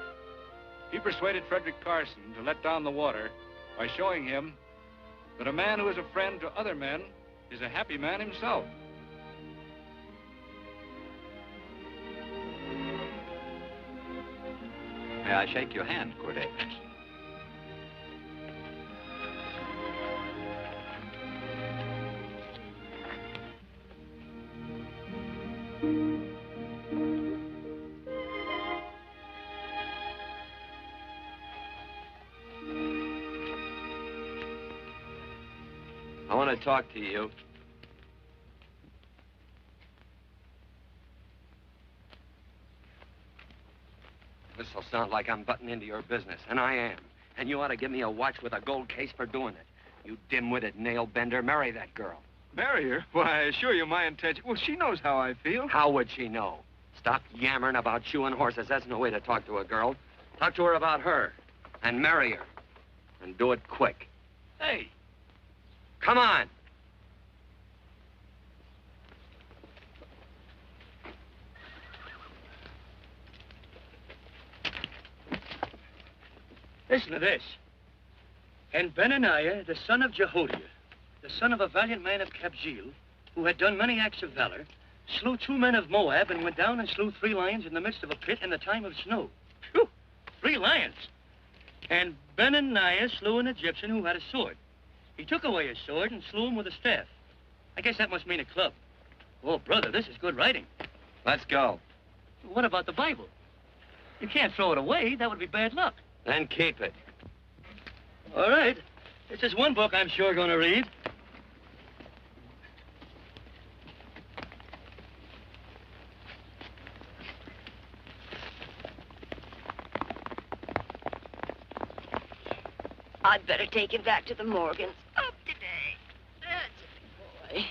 He persuaded Frederick Carson to let down the water by showing him that a man who is a friend to other men is a happy man himself. May I shake your hand, Quirt Evans? I want to talk to you. This'll sound like I'm butting into your business, and I am. And you ought to give me a watch with a gold case for doing it. You dim-witted nail-bender, marry that girl. Marry her? Why, I assure you my intention... Well, she knows how I feel. How would she know? Stop yammering about shoeing horses. That's no way to talk to a girl. Talk to her about her, and marry her. And do it quick. Hey. Come on. Listen to this. And Benaniah, the son of Jehoiada, the son of a valiant man of Kabzeel, who had done many acts of valor, slew 2 men of Moab and went down and slew 3 lions in the midst of a pit in the time of snow. Phew, 3 lions. And Benaniah slew an Egyptian who had a sword. He took away his sword and slew him with a staff. I guess that must mean a club. Oh, brother, this is good writing. Let's go. What about the Bible? You can't throw it away. That would be bad luck. Then keep it. All right. This is one book I'm sure going to read. I'd better take him back to the Morgans. Up today. That's a big boy.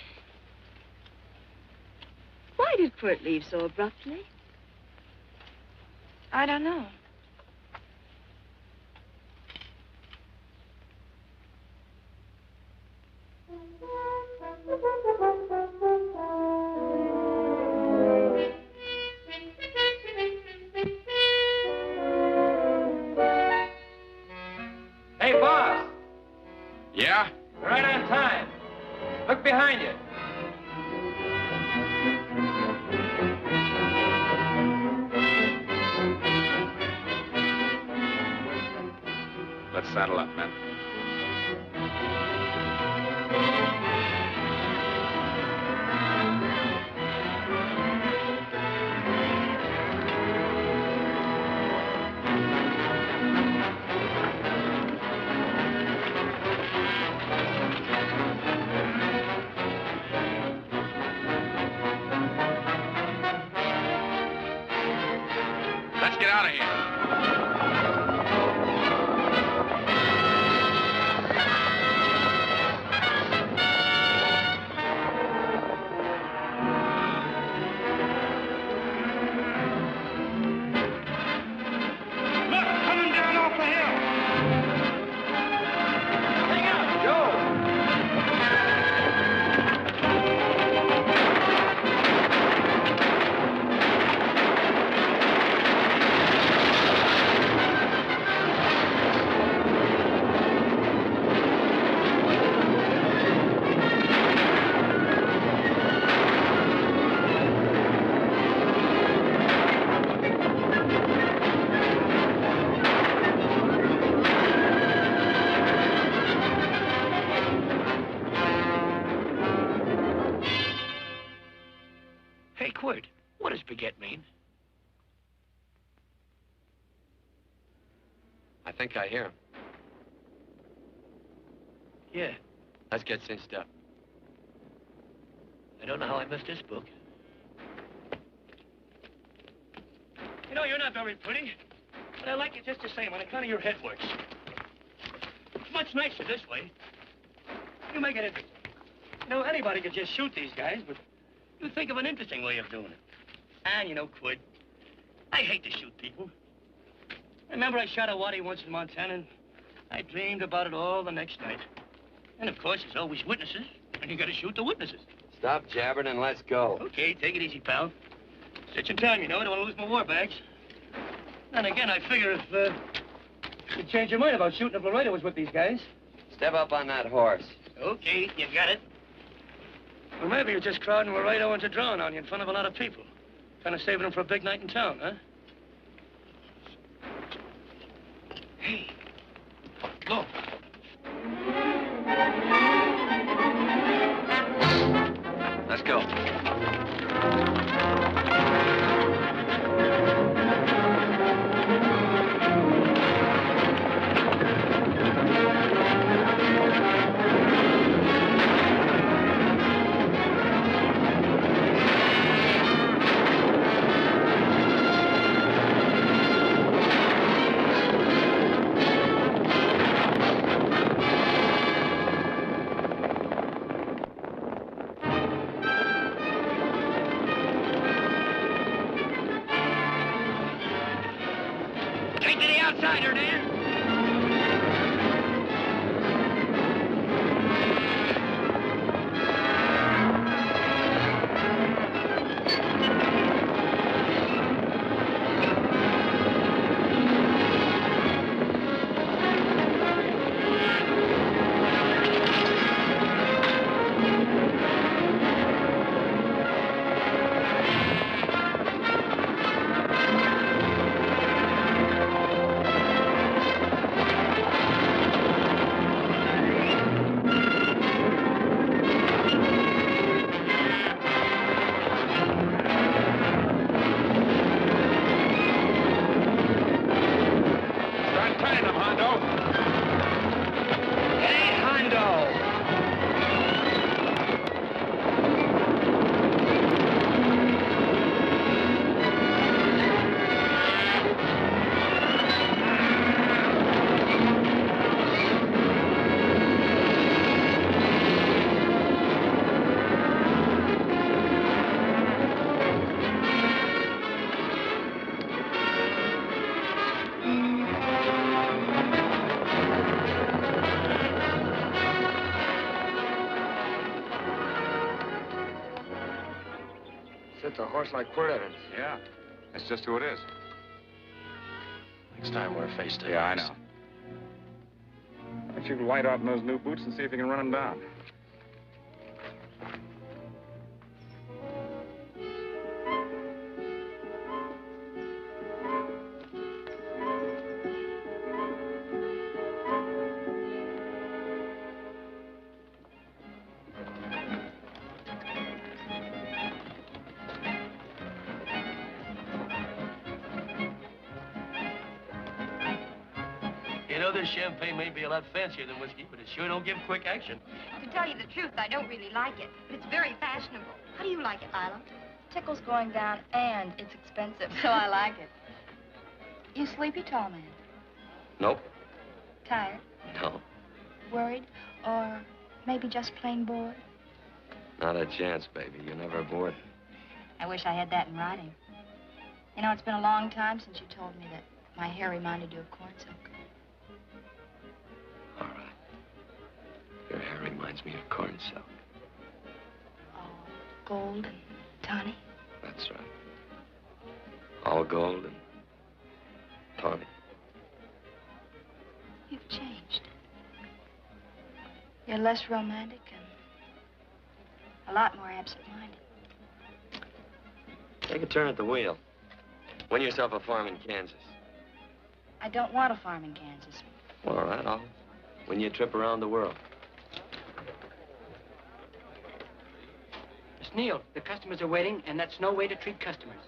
Why did Quirt leave so abruptly? I don't know. Hey, boss. Yeah? Right on time. Look behind you. Let's saddle up, men. Let's get out of here. Hey, Quirt, what does beget mean? I think I hear him. Yeah. Let's get cinched up. I don't know how I missed this book. You know, you're not very pretty, but I like you just the same on account of your head works. It's much nicer this way. You make it interesting. You know, anybody could just shoot these guys, but you think of an interesting way of doing it. And, you know, Quirt, I hate to shoot people. Remember I shot a waddy once in Montana, and I dreamed about it all the next night. And, of course, there's always witnesses, and you gotta shoot the witnesses. Stop jabbering and let's go. Okay, take it easy, pal. Stitching time, you know. I don't want to lose my war bags. And again, I figure if you'd change your mind about shooting if Laredo was with these guys. Step up on that horse. Okay, you got it. Well, maybe you're just crowding Laredo into drawing on you in front of a lot of people. Kind of saving them for a big night in town, huh? Hey, look. Let's go. it's a horse like Quirt Evans. Yeah, that's just who it is. Next time we're face to face. Yeah, I know. Why don't you light out in those new boots and see if you can run him down? You know, this champagne may be a lot fancier than whiskey, but it sure don't give quick action. To tell you the truth, I don't really like it, but it's very fashionable. How do you like it, Lila? Tickle's going down, and it's expensive, so I like it. You sleepy, tall man? Nope. Tired? No. Worried? Or maybe just plain bored? Not a chance, baby. You're never bored. I wish I had that in writing. You know, it's been a long time since you told me that my hair reminded you of corn silk. All right. Your hair reminds me of corn silk. Oh, gold and tawny? That's right. All gold and tawny. You've changed. You're less romantic and a lot more absent-minded. Take a turn at the wheel. Win yourself a farm in Kansas. I don't want a farm in Kansas. All right, I'll win you a trip around the world. Miss Neal, the customers are waiting, and that's no way to treat customers.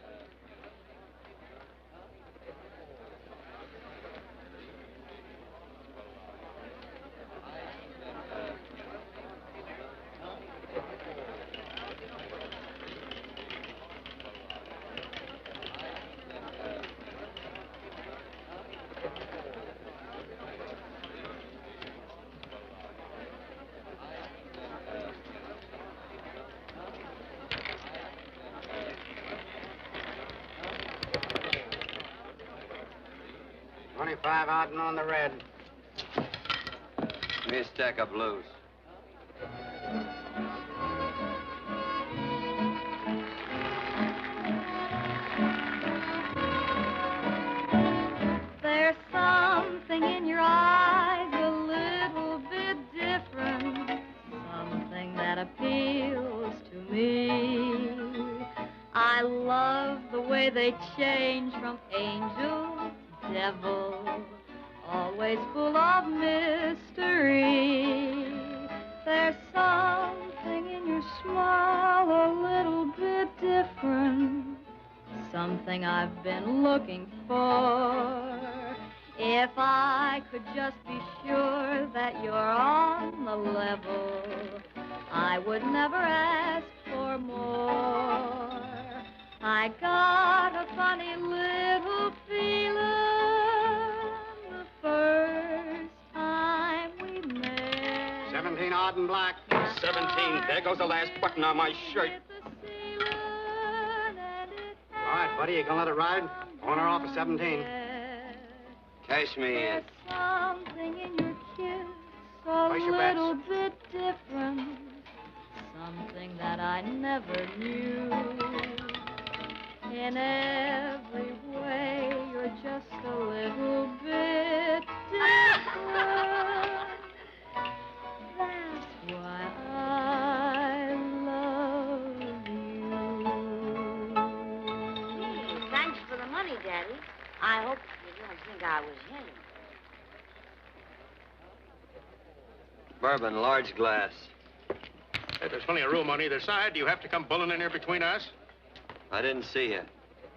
$25 out and on the red. Give me a stack of blues. There's something in your eyes a little bit different, something that appeals to me. I love the way they change from angel to devil, always full of mystery. There's something in your smile a little bit different, something I've been looking for. If I could just be sure that you're on the level, I would never ask for more. I got a funny little feeling the first time we met. 17 odd and black. 17. There goes the last button on my shirt. All right, buddy, you gonna let it ride? On or off of 17. Cash me in. Something in your kiss a Place your bets. little bit different, something that I never knew. In every way, you're just a little bit different. That's why I love you. Thanks for the money, Daddy. I hope you don't think I was him. Bourbon, large glass. Hey, there's plenty of room on either side. Do you have to come bulling in here between us? I didn't see you.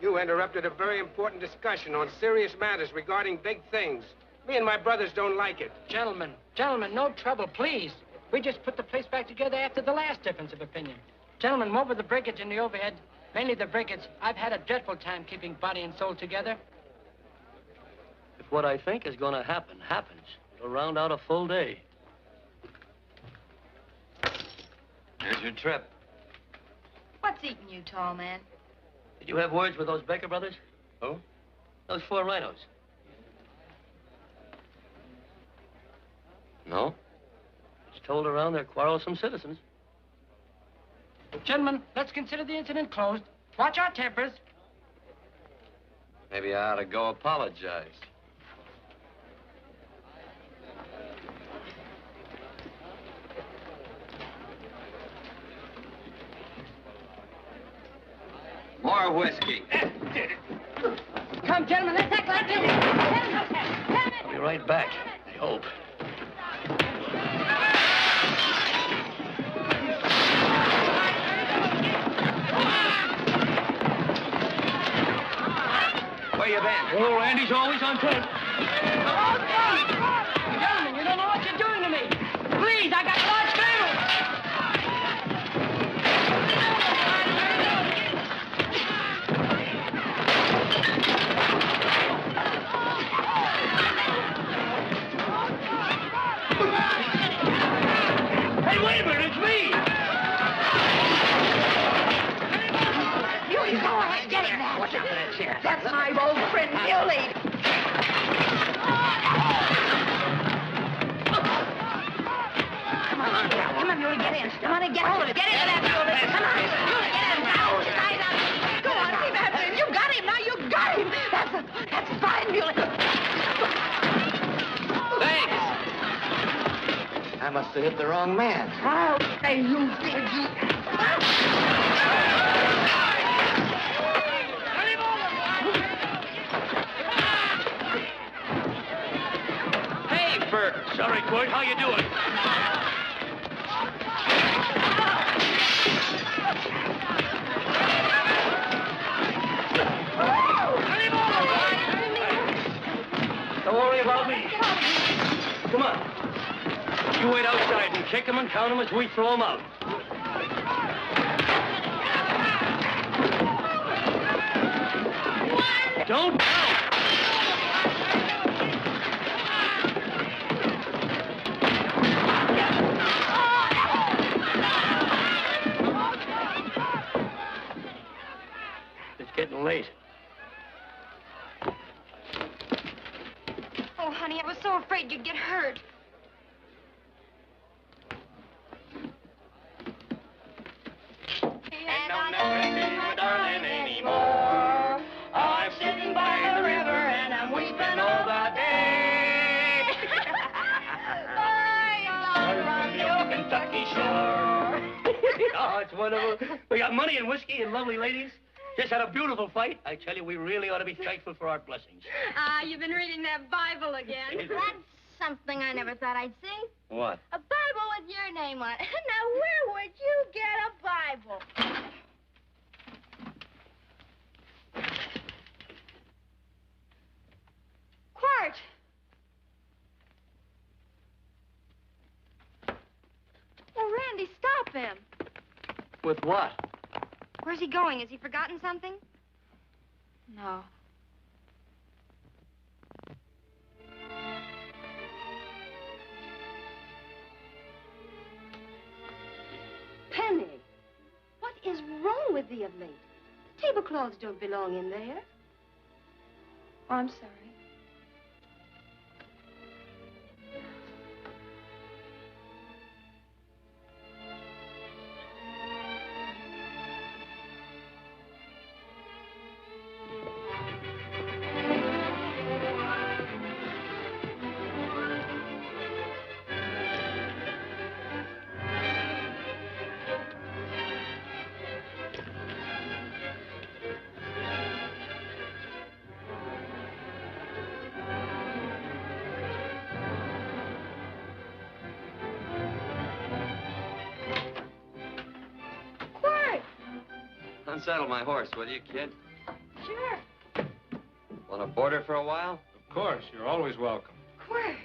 You interrupted a very important discussion on serious matters regarding big things. Me and my brothers don't like it. Gentlemen, no trouble, please. We just put the place back together after the last difference of opinion. Gentlemen, what with the breakage and the overhead, mainly the breakage, I've had a dreadful time keeping body and soul together. If what I think is going to happen happens, it'll round out a full day. Here's your trip. What's eating you, tall man? Did you have words with those Baker brothers? Who? Those four rhinos. No? It's told around they're quarrelsome citizens. Gentlemen, let's consider the incident closed. Watch our tempers. Maybe I ought to go apologize. More whiskey. Come, gentlemen, let's act like gentlemen. I'll be right back, I hope. Where you been? Oh, Randy's always on foot. Gentlemen, you don't know what you're doing to me. Please, I got large family. Hey, wait a minute, it's me! You go ahead, get in there. Watch out for that chair. That's my old friend, Muley. Come on, Muley, get in. Come on and get hold of it. Get into that, Muley. Come on, Muley, get in. Now, side up. Go on, keep after him. You got him, now you got him. That's fine, Muley. Thanks. I must have hit the wrong man. Oh, hey, you did, you. Hey, Bert. Sorry, Court. How you doing? Don't worry about me. Come on. You wait outside and kick them and count them as we throw them out. Don't count. It's getting late. Oh, honey, I was so afraid you'd get hurt. And I'll never see my darling anymore. I'm sitting by the river and I'm weeping all the day. From the old Kentucky shore. Oh, it's wonderful. We got money and whiskey and lovely ladies. Just had a beautiful fight. I tell you, we really ought to be thankful for our blessings. Ah, you've been reading that Bible again. That's something I never thought I'd see. What? A Bible with your name on it. Now, where would you get a Bible? Quart! Oh, Randy, stop him. With what? Where's he going? Has he forgotten something? No. Penny, what is wrong with thee of late? Tablecloths don't belong in there. Oh, I'm sorry. Unsaddle my horse, will you, kid? Sure. Want to board her for a while? Of course. You're always welcome. Quirt.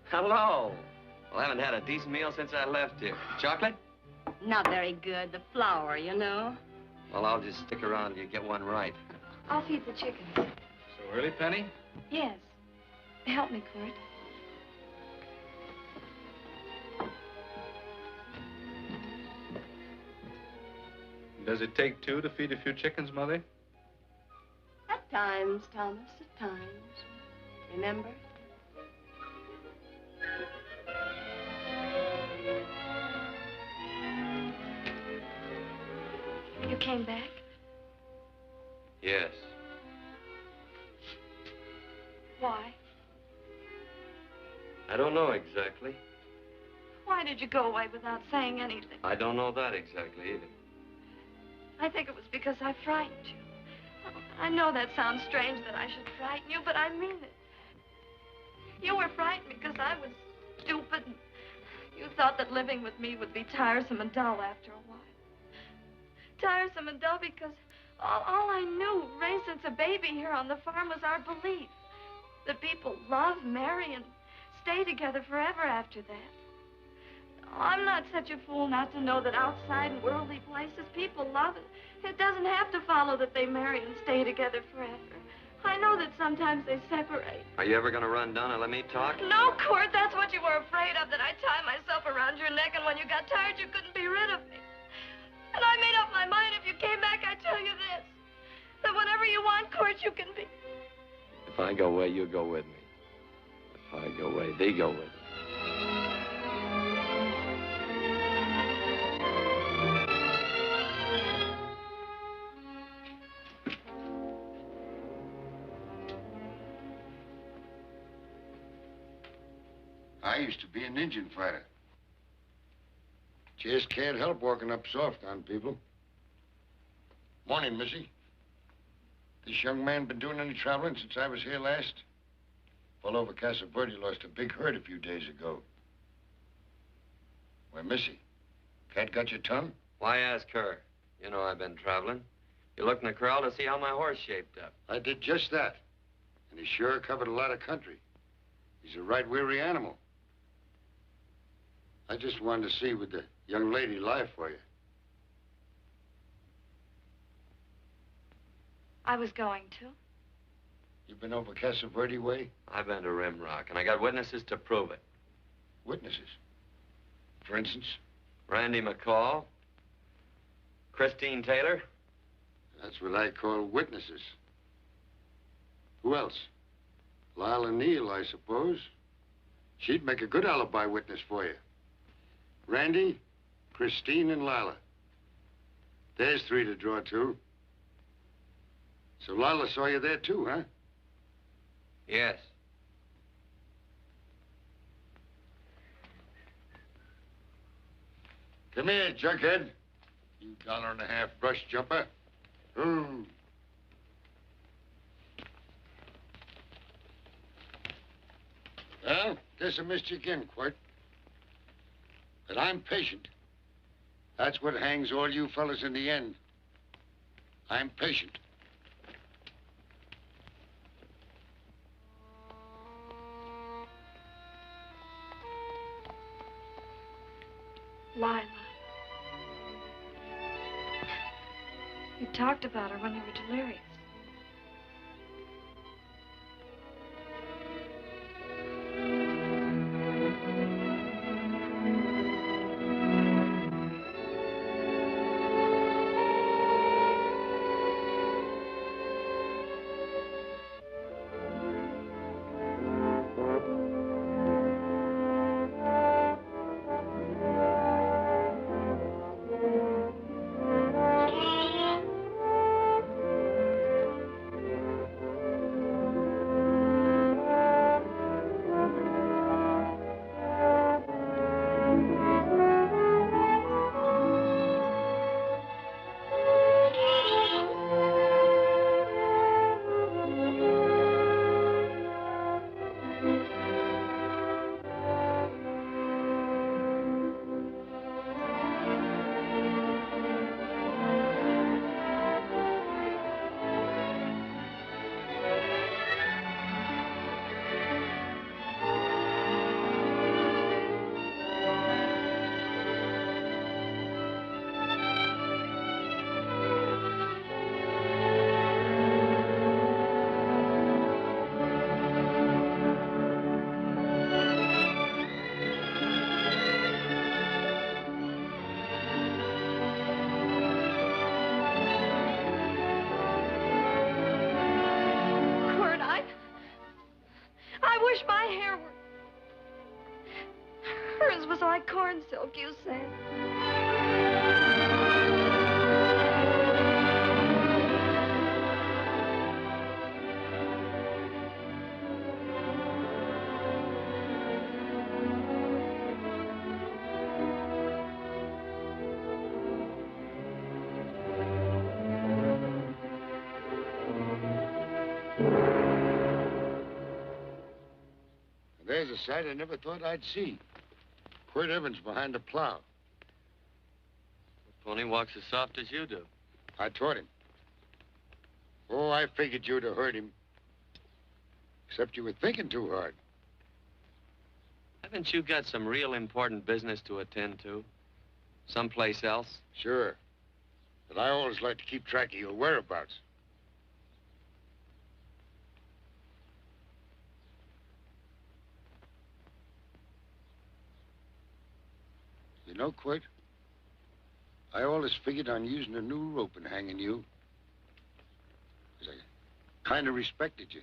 Hello. Well, I haven't had a decent meal since I left here. Chocolate? Not very good. The flour, you know. Well, I'll just stick around till you get one right. I'll feed the chickens. So early, Penny? Yes. Help me, Court. Does it take two to feed a few chickens, Mother? At times, Thomas, at times. Remember? You came back? Yes. Why? I don't know exactly. Why did you go away without saying anything? I don't know that exactly either. I think it was because I frightened you. I know that sounds strange that I should frighten you, but I mean it. You were frightened because I was stupid. And you thought that living with me would be tiresome and dull after a while. Tiresome and dull because all I knew, raised since a baby here on the farm, was our belief that people love, marry, and stay together forever after that. I'm not such a fool not to know that outside in worldly places people love, and it doesn't have to follow that they marry and stay together forever. I know that sometimes they separate. Are you ever going to run down and let me talk? No, Court, that's what you were afraid of, that I'd tie myself around your neck, and when you got tired, you couldn't be rid of me. And I made up my mind, if you came back, I'd tell you this, that whatever you want, Court, you can be. If I go away, you go with me. If I go away, they go with me. I used to be an Indian fighter. Just can't help walking up soft on people. Morning, Missy. This young man been doing any traveling since I was here last? Fellow over Casa Verde lost a big herd a few days ago. Why, Missy, cat got your tongue? Why ask her? You know I've been traveling. You looked in the corral to see how my horse shaped up. I did just that. And he sure covered a lot of country. He's a right weary animal. I just wanted to see would the young lady lie for you. I was going to. You been over Casa Verde way? I've been to Rimrock, and I got witnesses to prove it. Witnesses? For instance? Randy McCall, Christine Taylor. That's what I call witnesses. Who else? Lila Neal, I suppose. She'd make a good alibi witness for you. Randy, Christine, and Lila. There's three to draw to. So Lila saw you there too, huh? Yes. Come here, junkhead. You $1.50 brush jumper. Ooh. Well, guess I missed you again, Quirt. But I'm patient. That's what hangs all you fellas in the end. I'm patient. Lila. You talked about her when you were delirious. Corn silk, you said. sight I never thought I'd see. Quirt Evans behind the plow. The pony walks as soft as you do. I taught him. Oh, I figured you'd have hurt him. Except you were thinking too hard. Haven't you got some real important business to attend to? Someplace else? Sure. But I always like to keep track of your whereabouts. You know, Quirt, I always figured on using a new rope and hanging you. 'Cause I kind of respected you.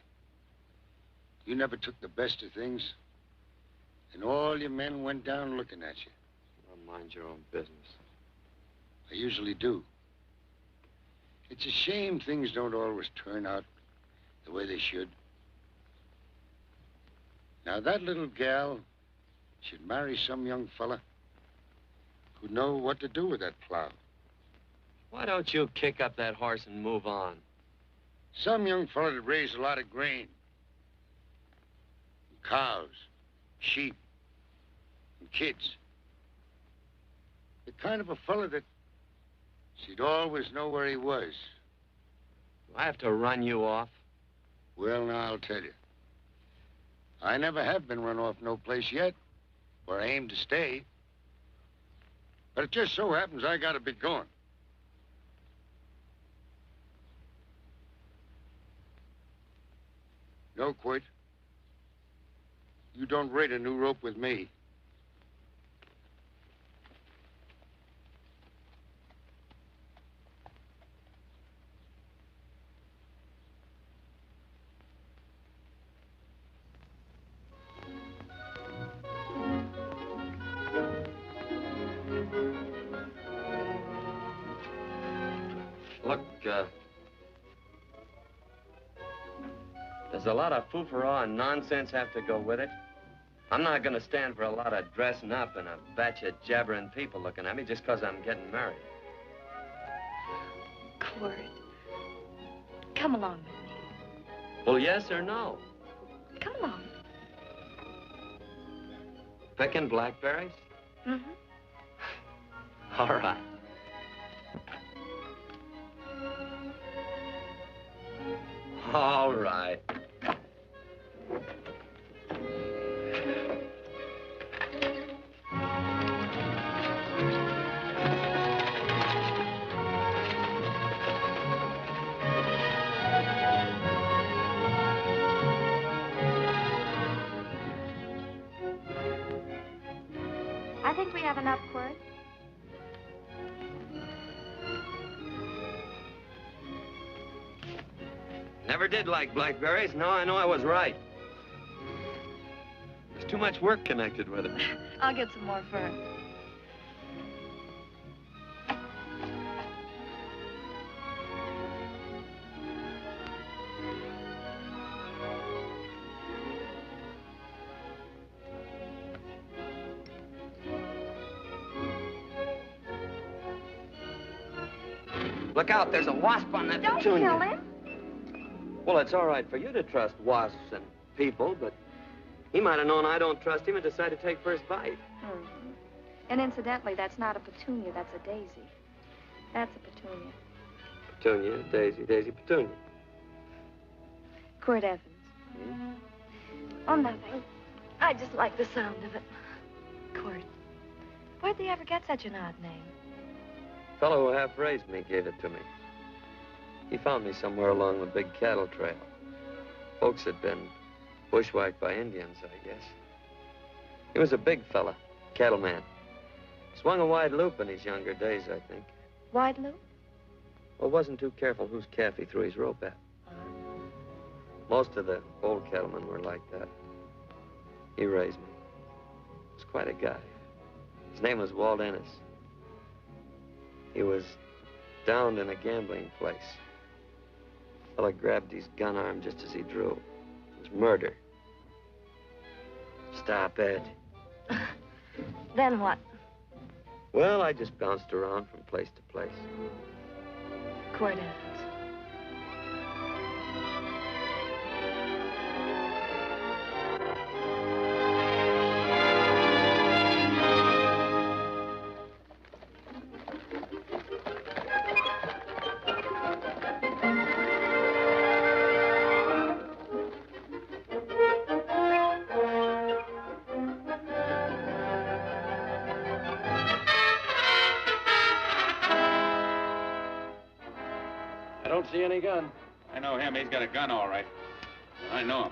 You never took the best of things. And all your men went down looking at you. Well, mind your own business. I usually do. It's a shame things don't always turn out the way they should. Now, that little gal should marry some young fella who'd know what to do with that plow. Why don't you kick up that horse and move on? Some young fella that raised a lot of grain. And cows, sheep, and kids. The kind of a fella that she'd always know where he was. Do I have to run you off? Well, now, I'll tell you. I never have been run off no place yet, where I aim to stay. But it just so happens I gotta be going. No, Quirt. You don't raid a new rope with me. Look, does a lot of foo-for-all and nonsense have to go with it? I'm not going to stand for a lot of dressing up and a batch of jabbering people looking at me just because I'm getting married. Quirt, come along with me. Well, yes or no? Come along. Picking blackberries? Mm-hmm. All right. All right. I think we have enough, Quirt. Never did like blackberries. Now I know I was right. There's too much work connected with it. I'll get some more fern. Look out, there's a wasp on that Don't petunia. kill him. Well, it's all right for you to trust wasps and people, but he might have known I don't trust him and decided to take first bite. Mm-hmm. And incidentally, that's not a petunia, that's a daisy. That's a petunia. Petunia, daisy, daisy, petunia. Quirt Evans. Hmm? Oh, nothing. I just like the sound of it. Quirt. Where'd they ever get such an odd name? Fellow who half raised me gave it to me. He found me somewhere along the big cattle trail. Folks had been bushwhacked by Indians, I guess. He was a big fella, cattleman. Swung a wide loop in his younger days, I think. Wide loop? Well, wasn't too careful whose calf he threw his rope at. Most of the old cattlemen were like that. He raised me. He was quite a guy. His name was Walt Ennis. He was downed in a gambling place. Fella grabbed his gun arm just as he drew. It was murder. Stop it. Then what? Well, I just bounced around from place to place. Quirt Evans. see any gun. I know him. He's got a gun, all right. I know him.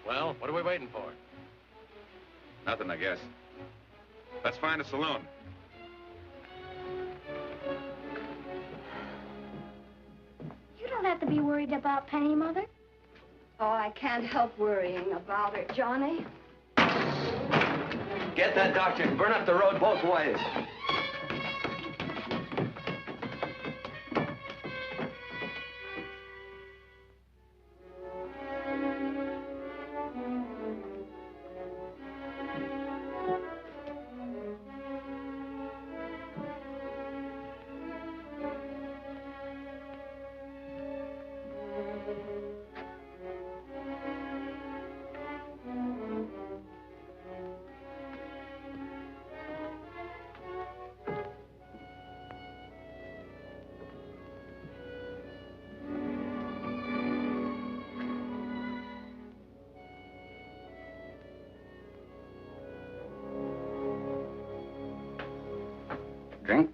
Well, what are we waiting for? Nothing, I guess. Let's find a saloon. You don't have to be worried about Penny, Mother. Oh, I can't help worrying about her, Johnny. Get that doctor and burn up the road both ways. Drink?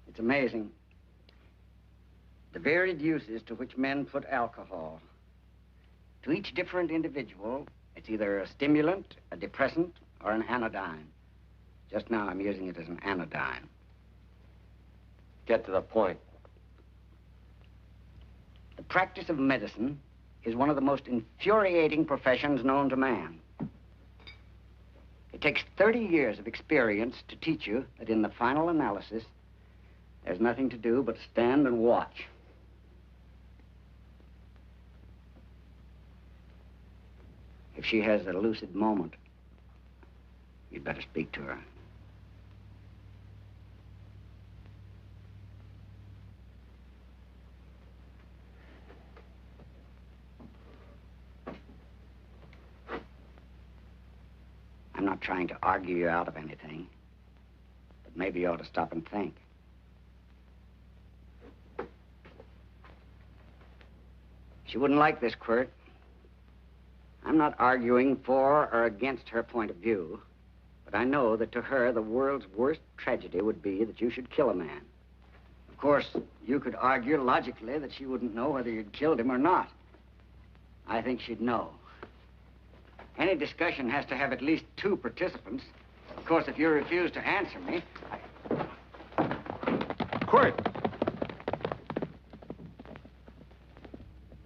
It's amazing. The varied uses to which men put alcohol. To each different individual, it's either a stimulant, a depressant, or an anodyne. Just now, I'm using it as an anodyne. Get to the point. The practice of medicine is one of the most infuriating professions known to man. It takes 30 years of experience to teach you that in the final analysis, there's nothing to do but stand and watch. If she has a lucid moment, you'd better speak to her. I'm not trying to argue you out of anything. maybe you ought to stop and think. She wouldn't like this, Quirt. I'm not arguing for or against her point of view, but I know that to her, the world's worst tragedy would be that you should kill a man. Of course, you could argue logically that she wouldn't know whether you'd killed him or not. I think she'd know. Any discussion has to have at least 2 participants. Of course, if you refuse to answer me, Quirt!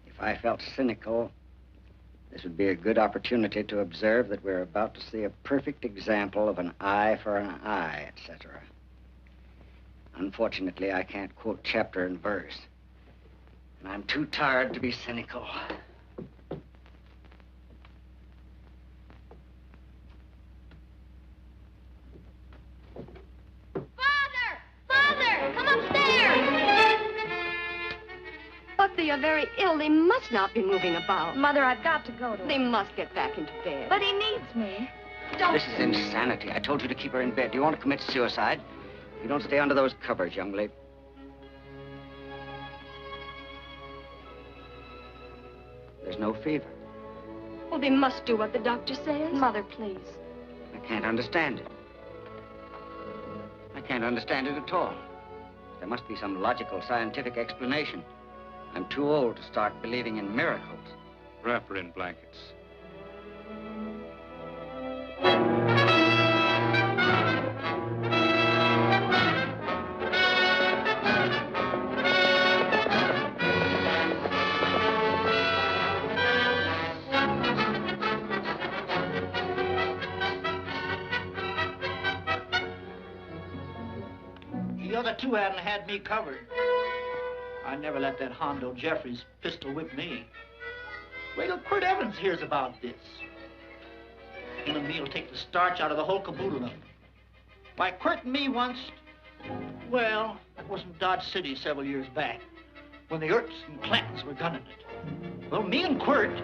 If I felt cynical, this would be a good opportunity to observe that we're about to see a perfect example of an eye for an eye, etc. Unfortunately, I can't quote chapter and verse, and I'm too tired to be cynical. Father, come upstairs! But they are very ill. They must not be moving about. Mother, I've got to go to They him. must get back into bed. But he needs me. Don't... This is insanity. I told you to keep her in bed. Do you want to commit suicide? You don't stay under those covers, young lady. There's no fever. Well, they must do what the doctor says. Mother, please. I can't understand it. I can't understand it at all. There must be some logical, scientific explanation. I'm too old to start believing in miracles. Wrap her in blankets. The other 2 hadn't had me covered. I never let that Hondo Jeffries pistol whip me. Wait till Quirt Evans hears about this. Him and me'll take the starch out of the whole caboodle of them. Why, Quirt and me once, well, that was in Dodge City several years back, when the Erts and Clantons were gunning it. Well, me and Quirt...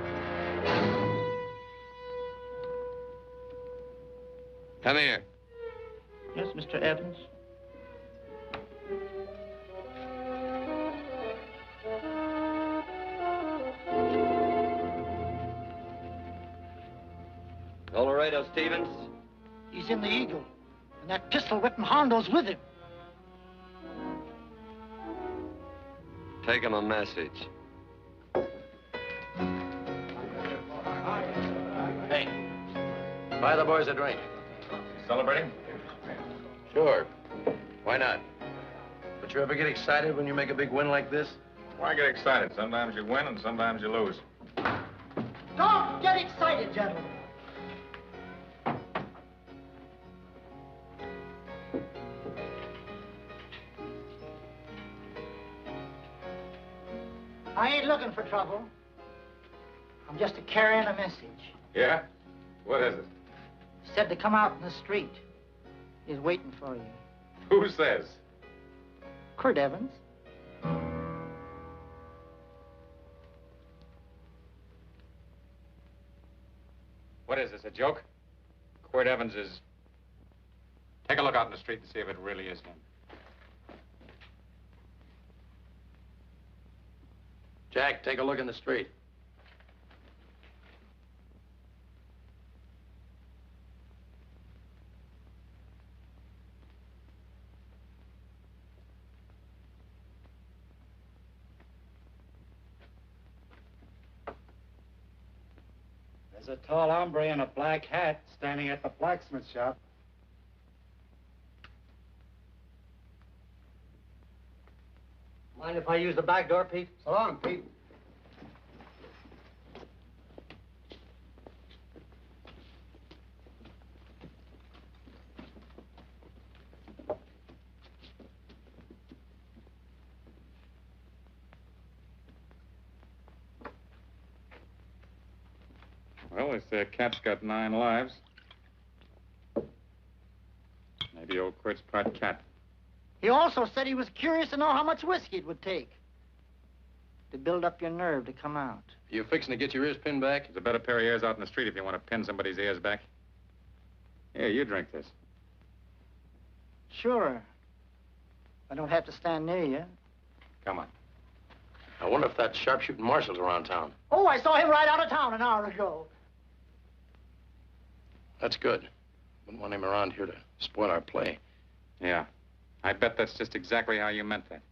Come here. Yes, Mr. Evans? Laredo Stevens? He's in the Eagle, and that pistol-whipping Hondo's with him. Take him a message. Hey, buy the boys a drink. Celebrating? Sure. Why not? But you ever get excited when you make a big win like this? Why get excited? Sometimes you win and sometimes you lose. Don't get excited, gentlemen. I ain't looking for trouble. I'm just carrying a message. Yeah? What is it? Said to come out in the street. He's waiting for you. Who says? Quirt Evans. What is this, a joke? Quirt Evans is... Take a look out in the street and see if it really is him. Jack, take a look in the street. There's a tall hombre in a black hat standing at the blacksmith shop. Mind if I use the back door, Pete? So long, Pete. Well, they say a cat's got 9 lives. Maybe old Quirt's part cat. He also said he was curious to know how much whiskey it would take to build up your nerve to come out. You fixing to get your ears pinned back? There's a better pair of ears out in the street if you want to pin somebody's ears back. Here, you drink this. Sure. I don't have to stand near you. Come on. I wonder if that sharpshooting marshal's around town. Oh, I saw him right out of town an hour ago. That's good. Wouldn't want him around here to spoil our play. Yeah. I bet that's just exactly how you meant that.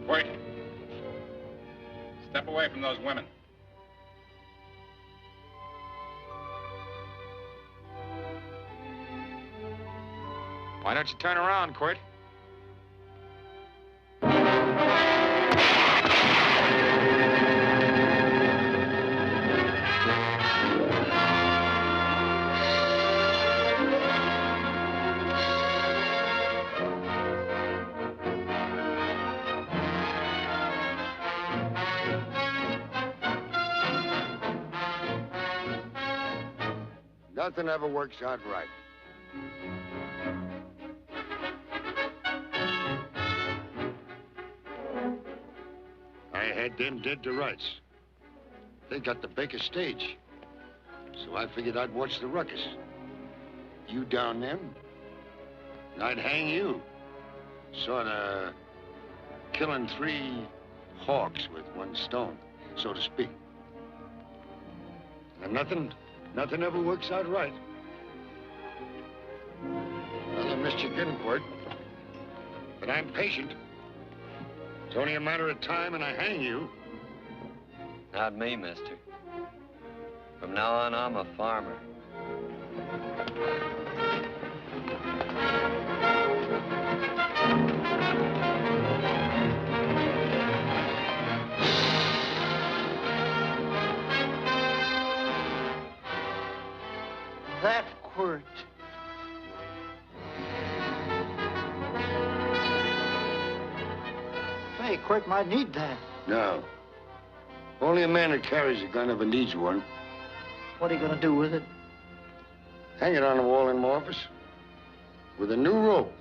Wait. Step away from those women. Why don't you turn around, Quirt? Nothing ever works out right. I had them dead to rights. They got the Baker stage. So I figured I'd watch the ruckus. You down them, and I'd hang you. Sorta killing 3 hawks with 1 stone, so to speak. And nothing ever works out right. Well, I missed you again, Quirt. But I'm patient. It's only a matter of time and I hang you. Not me, mister. From now on, I'm a farmer. That Quirt. Hey, Quirt might need that. No. Only a man who carries a gun ever needs one. What are you gonna do with it? Hang it on the wall in my office with a new rope.